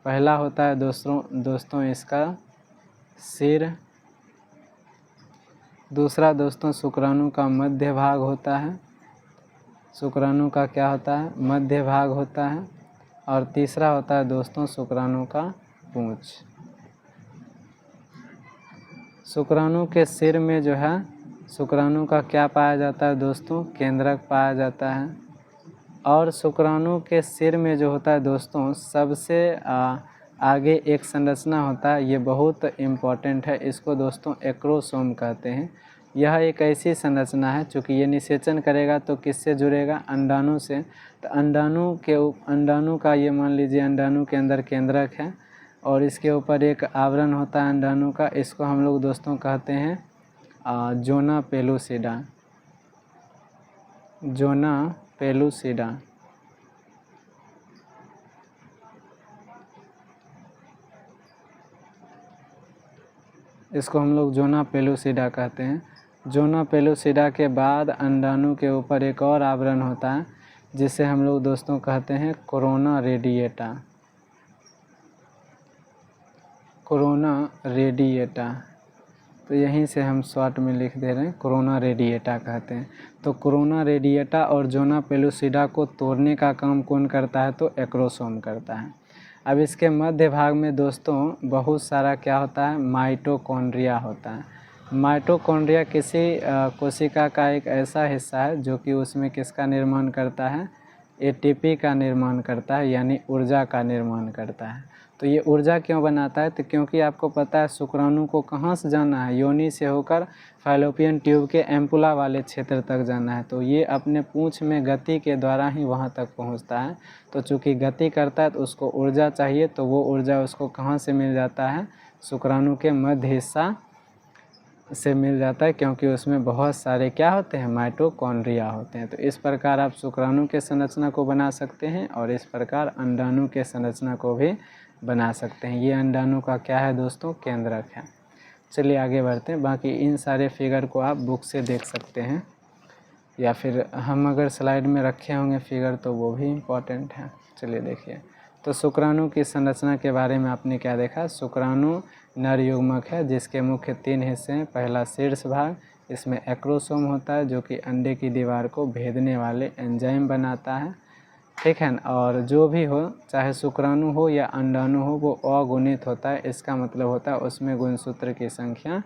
पहला होता है दोस्तों इसका सिर। दूसरा दोस्तों शुक्राणु का मध्य भाग होता है, शुक्राणु का क्या होता है, मध्य भाग होता है। और तीसरा होता है दोस्तों शुक्राणु का पूंछ। शुक्राणु के सिर में जो है शुक्राणु का क्या पाया जाता है दोस्तों, केंद्रक पाया जाता है। और शुक्राणु के सिर में जो होता है दोस्तों सबसे आगे एक संरचना होता है, ये बहुत इम्पॉर्टेंट है, इसको दोस्तों एक्रोसोम कहते हैं। यह एक ऐसी संरचना है चूँकि ये निषेचन करेगा तो किससे जुड़ेगा, अंडाणु से। तो अंडाणु का ये मान लीजिए अंडाणु के अंदर केंद्रक है और इसके ऊपर एक आवरण होता है अंडाणु का, इसको हम लोग दोस्तों कहते हैं जोना पेलुसिडा, जोना पेलुसिडा। इसको हम लोग जोना पेलुसिडा कहते हैं। जोना पेलुसिडा के बाद अंडाणु के ऊपर एक और आवरण होता है जिसे हम लोग दोस्तों कहते हैं कोरोना रेडिएटा, कोरोना रेडिएटा। तो यहीं से हम शॉर्ट में लिख दे रहे हैं, कोरोना रेडिएटा कहते हैं। तो कोरोना रेडिएटा और जोना पेलुसिडा को तोड़ने का काम कौन करता है, तो एक्रोसोम करता है। अब इसके मध्य भाग में दोस्तों बहुत सारा क्या होता है, माइटोकॉन्ड्रिया होता है। माइटोकॉन्ड्रिया किसी कोशिका का एक ऐसा हिस्सा है जो कि उसमें किसका निर्माण करता है, एटीपी का निर्माण करता है, यानी ऊर्जा का निर्माण करता है। तो ये ऊर्जा क्यों बनाता है, तो क्योंकि आपको पता है शुक्राणु को कहाँ से जाना है, योनि से होकर फैलोपियन ट्यूब के एम्पुला वाले क्षेत्र तक जाना है। तो ये अपने पूंछ में गति के द्वारा ही वहाँ तक पहुँचता है। तो चूँकि गति करता है तो उसको ऊर्जा चाहिए, तो वो ऊर्जा उसको कहाँ से मिल जाता है, शुक्राणु के मध्य हिस्सा से मिल जाता है, क्योंकि उसमें बहुत सारे क्या होते हैं, माइटोकॉन्ड्रिया होते हैं। तो इस प्रकार आप शुक्राणु के संरचना को बना सकते हैं और इस प्रकार अंडाणु के संरचना को भी बना सकते हैं। ये अंडाणु का क्या है दोस्तों, केंद्रक है। चलिए आगे बढ़ते हैं। बाकी इन सारे फिगर को आप बुक से देख सकते हैं या फिर हम अगर स्लाइड में रखे होंगे फिगर तो वो भी इम्पॉर्टेंट है। चलिए देखिए, तो शुक्राणु की संरचना के बारे में आपने क्या देखा, शुक्राणु नर युग्मक है जिसके मुख्य 3 हिस्से हैं। पहला शीर्ष भाग, इसमें एक्रोसोम होता है जो कि अंडे की दीवार को भेदने वाले एंजाइम बनाता है, ठीक है। और जो भी हो, चाहे शुक्राणु हो या अंडाणु हो, वो अगुणित होता है। इसका मतलब होता है उसमें गुणसूत्र की संख्या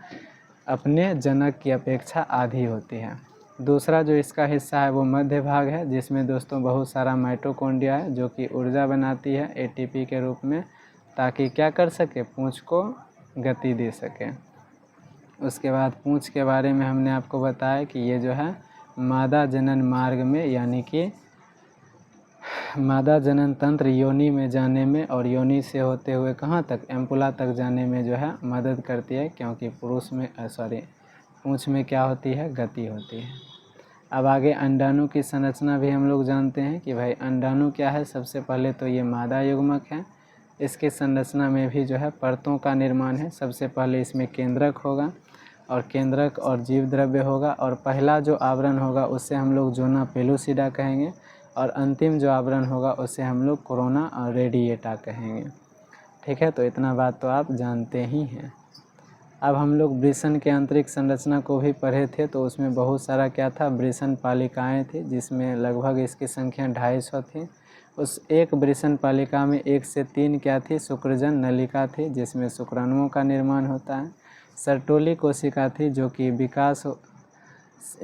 अपने जनक की अपेक्षा आधी होती है। दूसरा जो इसका हिस्सा है वो मध्य भाग है, जिसमें दोस्तों बहुत सारा माइटोकॉन्ड्रिया है जो कि ऊर्जा बनाती है एटीपी के रूप में, ताकि क्या कर सके, पूंछ को गति दे सके। उसके बाद पूंछ के बारे में हमने आपको बताया कि ये जो है मादा जनन मार्ग में, यानी कि मादा जनन तंत्र योनि में जाने में और योनि से होते हुए कहाँ तक, एम्पुला तक जाने में जो है मदद करती है, क्योंकि पुरुष में पूंछ में क्या होती है, गति होती है। अब आगे अंडाणु की संरचना भी हम लोग जानते हैं कि भाई अंडाणु क्या है। सबसे पहले तो ये मादा युग्मक है। इसकी संरचना में भी जो है परतों का निर्माण है। सबसे पहले इसमें केंद्रक होगा और केंद्रक और जीव द्रव्य होगा, और पहला जो आवरण होगा उससे हम लोग जोना पेलुसिडा कहेंगे, और अंतिम जो आवरण होगा उसे हम लोग कोरोना और रेडिएटा कहेंगे, ठीक है। तो इतना बात तो आप जानते ही हैं। अब हम लोग वृषण के आंतरिक संरचना को भी पढ़े थे, तो उसमें बहुत सारा क्या था, वृषण पालिकाएँ थी, जिसमें लगभग इसकी संख्या 250 थी। उस एक वृषण पालिका में 1 से 3 क्या थी, शुक्रजन नलिका थी, जिसमें शुक्राणुओं का निर्माण होता है। सर्टोली कोशिका थी जो कि विकास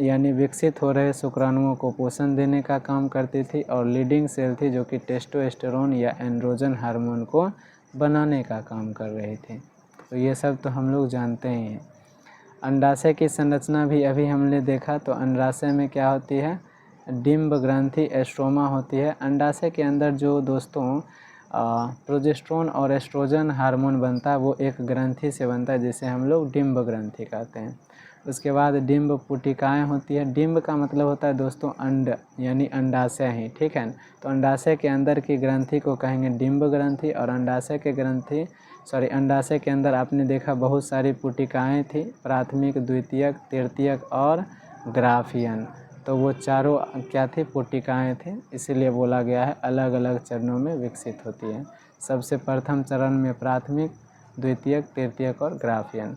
यानी विकसित हो रहे शुक्राणुओं को पोषण देने का काम करती थी, और लीडिंग सेल थी जो कि टेस्टोस्टेरोन या एंड्रोजन हार्मोन को बनाने का काम कर रही थी। तो ये सब तो हम लोग जानते ही हैं। अंडाशय की संरचना भी अभी हमने देखा, तो अंडाशय में क्या होती है, डिम्ब ग्रंथि एस्ट्रोमा होती है। अंडाशय के अंदर जो दोस्तों प्रोजेस्टेरोन और एस्ट्रोजन हार्मोन बनता है वो एक ग्रंथि से बनता है, जिसे हम लोग डिम्ब ग्रंथि कहते हैं। उसके बाद डिम्ब पुटिकाएँ होती है। डिम्ब का मतलब होता है दोस्तों अंड, यानी अंडाशय ही, ठीक है। तो अंडाशय के अंदर की ग्रंथि को कहेंगे डिम्ब ग्रंथि, और अंडाशय के अंदर आपने देखा बहुत सारी पुटिकाएँ थी, प्राथमिक, द्वितीयक, तृतीयक और ग्राफियन। तो वो चारों क्या थी, पुटिकाएँ थी, इसीलिए बोला गया है अलग अलग चरणों में विकसित होती है। सबसे प्रथम चरण में प्राथमिक, द्वितीयक, तृतीयक और ग्राफियन।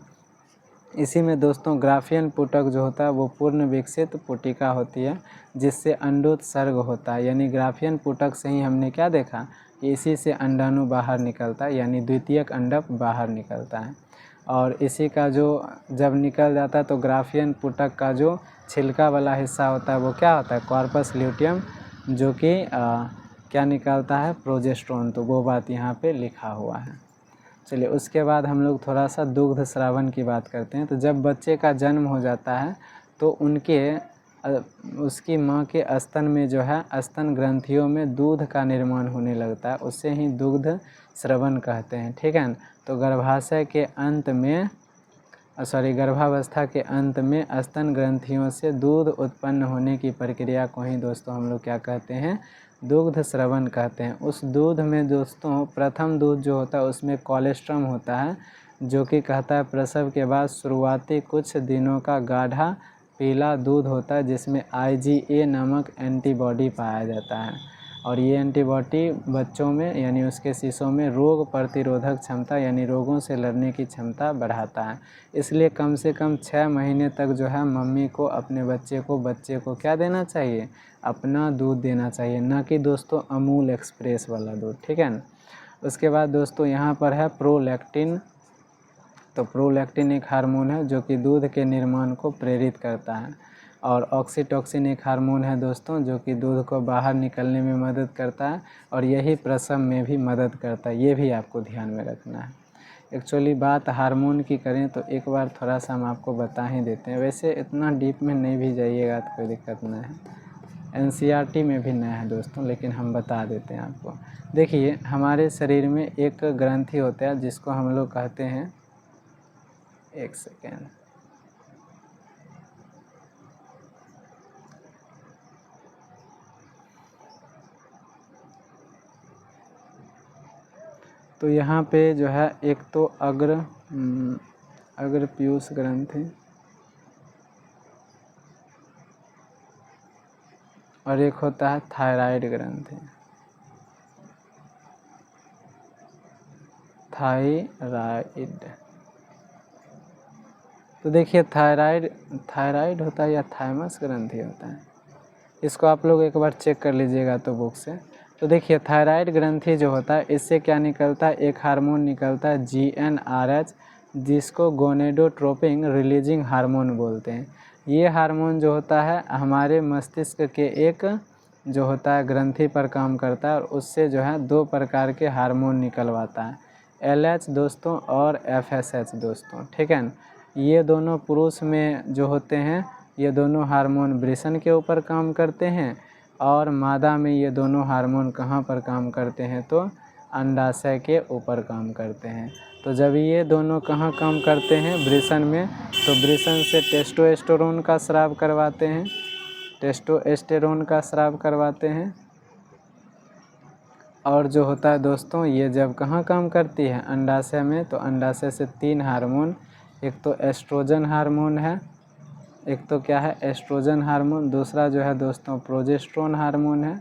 इसी में दोस्तों ग्राफियन पुटक जो होता है वो पूर्ण विकसित पुटिका होती है, जिससे अंडोत्सर्ग होता है। यानी ग्राफियन पुटक से ही हमने क्या देखा कि इसी से अंडाणु बाहर निकलता है, यानी द्वितीयक अंडक बाहर निकलता है। और इसी का जो जब निकल जाता है तो ग्राफियन पुटक का जो छिलका वाला हिस्सा होता है वो क्या होता है, कॉर्पस ल्यूटियम, जो कि क्या निकालता है, प्रोजेस्टेरोन। तो वो बात यहाँ पे लिखा हुआ है। चलिए उसके बाद हम लोग थोड़ा सा दुग्ध स्रावन की बात करते हैं। तो जब बच्चे का जन्म हो जाता है तो उसकी माँ के स्तन में जो है, स्तन ग्रंथियों में दूध का निर्माण होने लगता है, उससे ही दुग्ध स्रवण कहते हैं, ठीक है। तो गर्भावस्था के अंत में स्तन ग्रंथियों से दूध उत्पन्न होने की प्रक्रिया को ही दोस्तों हम लोग क्या कहते हैं, दुग्ध स्रवण कहते हैं। उस दूध में दोस्तों प्रथम दूध जो होता है उसमें कोलेस्ट्रम होता है, जो कि कहता है प्रसव के बाद शुरुआती कुछ दिनों का गाढ़ा पीला दूध होता है, जिसमें IgA नामक एंटीबॉडी पाया जाता है। और ये एंटीबॉडी बच्चों में यानी उसके शिशुओं में रोग प्रतिरोधक क्षमता यानी रोगों से लड़ने की क्षमता बढ़ाता है। इसलिए कम से कम 6 महीने तक जो है मम्मी को अपने बच्चे को क्या देना चाहिए, अपना दूध देना चाहिए, ना कि दोस्तों अमूल एक्सप्रेस वाला दूध, ठीक है ना। उसके बाद दोस्तों यहाँ पर है प्रोलैक्टिन। तो प्रोलैक्टिन एक हार्मोन है जो कि दूध के निर्माण को प्रेरित करता है, और ऑक्सीटोसिन एक हार्मोन है दोस्तों जो कि दूध को बाहर निकलने में मदद करता है, और यही प्रसव में भी मदद करता है। ये भी आपको ध्यान में रखना है। एक्चुअली बात हार्मोन की करें तो एक बार थोड़ा सा हम आपको बता ही देते हैं। वैसे इतना डीप में नहीं भी जाइएगा तो कोई दिक्कत नहीं है, NCERT में भी नहीं है दोस्तों, लेकिन हम बता देते हैं आपको। देखिए हमारे शरीर में एक ग्रंथि होता है जिसको हम लोग कहते हैं, एक सेकेंड, तो यहाँ पे जो है एक तो अग्र पीयूष ग्रंथि और एक होता है थायराइड ग्रंथि। थायराइड, तो देखिए थायराइड होता है या थाइमस ग्रंथि होता है, इसको आप लोग एक बार चेक कर लीजिएगा तो बुक से। तो देखिए थायराइड ग्रंथि जो होता है इससे क्या निकलता है, एक हार्मोन निकलता है GnRH, जिसको गोनेडोट्रोपिन रिलीजिंग हार्मोन बोलते हैं। ये हार्मोन जो होता है हमारे मस्तिष्क के एक जो होता है ग्रंथि पर काम करता है और उससे जो है 2 प्रकार के हार्मोन निकलवाता है, LH दोस्तों और FSH दोस्तों, ठीक है न। ये दोनों पुरुष में जो होते हैं ये दोनों हार्मोन वृषण के ऊपर काम करते हैं और मादा में ये दोनों हार्मोन कहाँ पर काम करते हैं, तो अंडाशय के ऊपर काम करते हैं। तो जब ये दोनों कहाँ काम करते हैं, वृषण में, तो वृषण से टेस्टोस्टेरोन का स्राव करवाते हैं, टेस्टोस्टेरोन का स्राव करवाते हैं। और जो होता है दोस्तों ये जब कहाँ काम करती है, अंडाशय में, तो अंडाशय से 3 हार्मोन, एक तो एस्ट्रोजन हार्मोन है, एक तो क्या है एस्ट्रोजन हार्मोन, दूसरा जो है दोस्तों प्रोजेस्टेरोन हार्मोन है,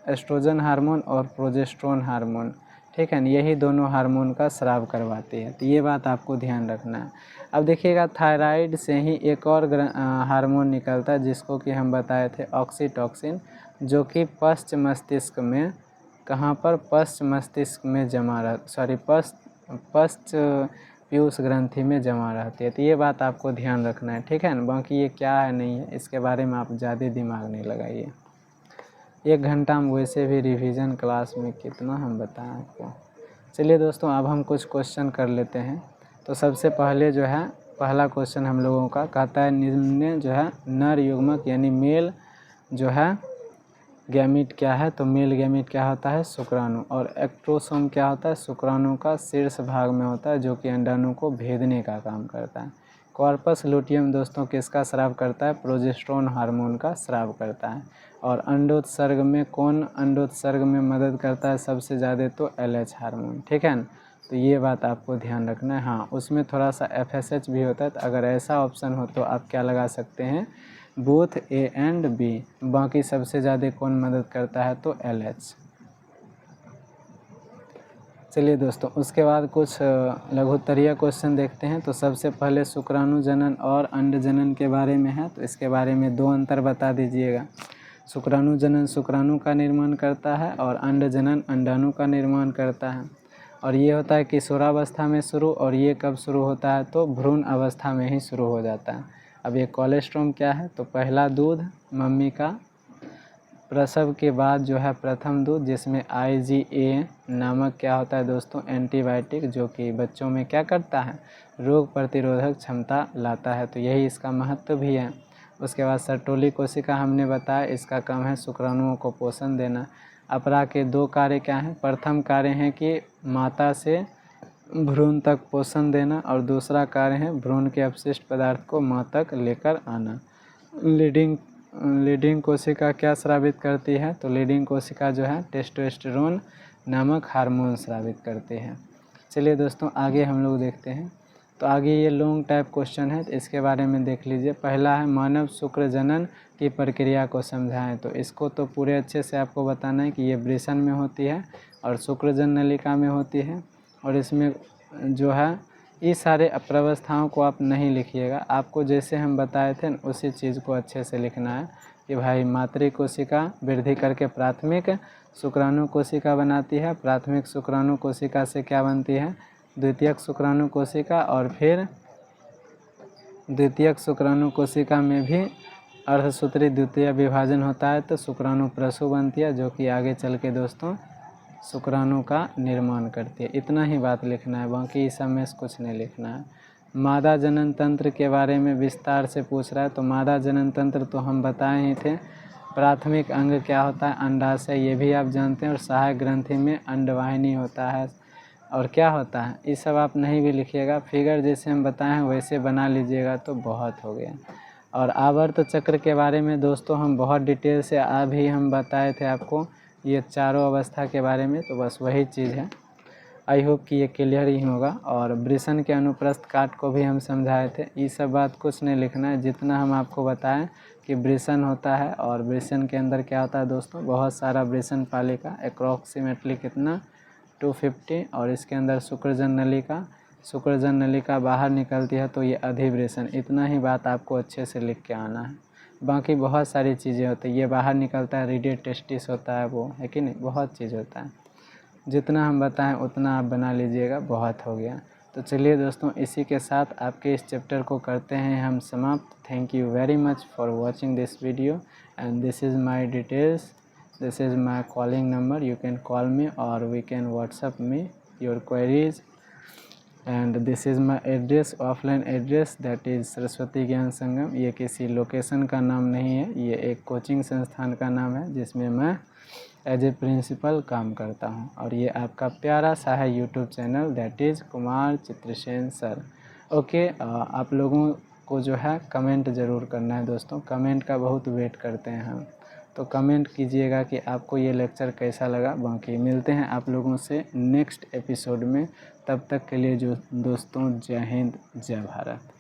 एस्ट्रोजन हार्मोन और प्रोजेस्टेरोन हार्मोन, ठीक है न। यही दोनों हार्मोन का स्राव करवाती है, तो ये बात आपको ध्यान रखना है। अब देखिएगा थायराइड से ही एक और हार्मोन निकलता है जिसको कि हम बताए थे ऑक्सीटोसिन, जो कि पश्च मस्तिष्क में, कहाँ पर, पश्च मस्तिष्क में पश्च पीयूष ग्रंथि में जमा रहती है। तो ये बात आपको ध्यान रखना है, ठीक है ना। बाकी ये क्या है नहीं है इसके बारे में आप ज़्यादा दिमाग नहीं लगाइए, 1 घंटा में वैसे भी रिवीजन क्लास में कितना हम बताएं आपको। चलिए दोस्तों अब हम कुछ क्वेश्चन कर लेते हैं। तो सबसे पहले जो है पहला क्वेश्चन हम लोगों का कहता है निम्न जो है नर युग्मक यानी मेल जो है गैमीट क्या है, तो मेल गैमीट क्या होता है, शुक्राणु, और एक्ट्रोसोम क्या होता है, शुक्राणु का शीर्ष भाग में होता है जो कि अंडाणु को भेदने का काम करता है। कॉर्पस लुटियम दोस्तों किसका स्राव करता है, प्रोजेस्टेरोन हार्मोन का स्राव करता है। और अंडोत्सर्ग में कौन अंडोत्सर्ग में मदद करता है सबसे ज़्यादा, तो LH हार्मोन, ठीक है ना। तो ये बात आपको ध्यान रखना है। हाँ उसमें थोड़ा सा FSH भी होता है, तो अगर ऐसा ऑप्शन हो तो आप क्या लगा सकते हैं, बोथ A एंड B। बाकी सबसे ज़्यादा कौन मदद करता है, तो LH। चलिए दोस्तों उसके बाद कुछ लघुत्तरीय क्वेश्चन देखते हैं। तो सबसे पहले शुक्राणु जनन और अंड जनन के बारे में है, तो इसके बारे में 2 अंतर बता दीजिएगा। शुक्राणु जनन शुक्राणु का निर्माण करता है और अंड जनन अंडाणु का निर्माण करता है। और ये होता है किशोरावस्था में शुरू, और ये कब शुरू होता है, तो भ्रूण अवस्था में ही शुरू हो जाता है। अब ये कोलेस्ट्रॉम क्या है, तो पहला दूध मम्मी का प्रसव के बाद जो है प्रथम दूध, जिसमें IgA नामक क्या होता है दोस्तों, एंटीबायोटिक, जो कि बच्चों में क्या करता है, रोग प्रतिरोधक क्षमता लाता है। तो यही इसका महत्व भी है। उसके बाद सर्टोली कोशिका हमने बताया, इसका काम है शुक्राणुओं को पोषण देना। अपरा के 2 कार्य क्या हैं, प्रथम कार्य है कि माता से भ्रूण तक पोषण देना, और दूसरा कार्य है भ्रूण के अपशिष्ट पदार्थ को मां तक लेकर आना। लीडिंग कोशिका क्या स्रावित करती है, तो लीडिंग कोशिका जो है टेस्टोस्टेरोन नामक हार्मोन स्रावित करते हैं। चलिए दोस्तों आगे हम लोग देखते हैं। तो आगे ये लॉन्ग टाइप क्वेश्चन है, तो इसके बारे में देख लीजिए। पहला है मानव शुक्र जनन की प्रक्रिया को समझाएं। तो इसको तो पूरे अच्छे से आपको बताना है कि ये वृषण में होती है और शुक्रजन नलिका में होती है। और इसमें जो है ये सारे अप्रवस्थाओं को आप नहीं लिखिएगा, आपको जैसे हम बताए थे उसी चीज़ को अच्छे से लिखना है कि भाई मातृ कोशिका वृद्धि करके प्राथमिक शुक्राणु कोशिका बनाती है, प्राथमिक शुक्राणु कोशिका से क्या बनती है, द्वितीयक शुक्राणु कोशिका, और फिर द्वितीयक शुक्राणु कोशिका में भी अर्धसूत्री द्वितीय विभाजन होता है, तो शुक्राणु प्रसु बनती है, जो कि आगे चल के दोस्तों शुक्राणु का निर्माण करती है। इतना ही बात लिखना है, बाकी इस सब में कुछ नहीं लिखना है। मादा जनन तंत्र के बारे में विस्तार से पूछ रहा है, तो मादा जनन तंत्र तो हम बताए ही थे। प्राथमिक अंग क्या होता है, अंडाशय, ये भी आप जानते हैं, और सहायक ग्रंथि में अंडवाहिनी होता है। और क्या होता है ये सब आप नहीं भी लिखिएगा, फिगर जैसे हम बताए हैं वैसे बना लीजिएगा तो बहुत हो गया। और आवर्त चक्र के बारे में दोस्तों हम बहुत डिटेल से अभी हम बताए थे आपको ये चारों अवस्था के बारे में, तो बस वही चीज़ है। आई होप कि ये क्लियर ही होगा। और वृषण के अनुप्रस्थ काट को भी हम समझाए थे, ये सब बात कुछ नहीं लिखना है, जितना हम आपको बताएं कि वृषण होता है और वृषण के अंदर क्या होता है दोस्तों, बहुत सारा वृषण पालिका, अप्रॉक्सीमेटली कितना 250, और इसके अंदर शुक्रजन नलिका शुक्रजन नलिका बाहर निकलती है तो ये अधिवृषण। इतना ही बात आपको अच्छे से लिख के आना है। बाकी बहुत सारी चीज़ें होती है, ये बाहर निकलता है, रेडियल टेस्टिस होता है, वो है कि नहीं, बहुत चीज़ होता है। जितना हम बताएं उतना आप बना लीजिएगा, बहुत हो गया। तो चलिए दोस्तों, इसी के साथ आपके इस चैप्टर को करते हैं हम समाप्त। Thank you very much for watching this video and this is my details, this is my calling number, you can call me और we can WhatsApp me your queries and this is my address, offline address, that is Saraswati Gyan Sangam. ये किसी लोकेशन का नाम नहीं है, ये एक कोचिंग संस्थान का नाम है जिसमें मैं एज ए प्रिंसिपल काम करता हूँ। और ये आपका प्यारा सा है YouTube channel, that is Kumar Chitrasen sir. Okay, आप लोगों को जो है कमेंट ज़रूर करना है दोस्तों, कमेंट का बहुत वेट करते हैं हम। तो कमेंट कीजिएगा कि आपको ये लेक्चर कैसा लगा। बाकी मिलते हैं आप लोगों से नेक्स्ट एपिसोड में, तब तक के लिए जो दोस्तों, जय हिंद, जय भारत।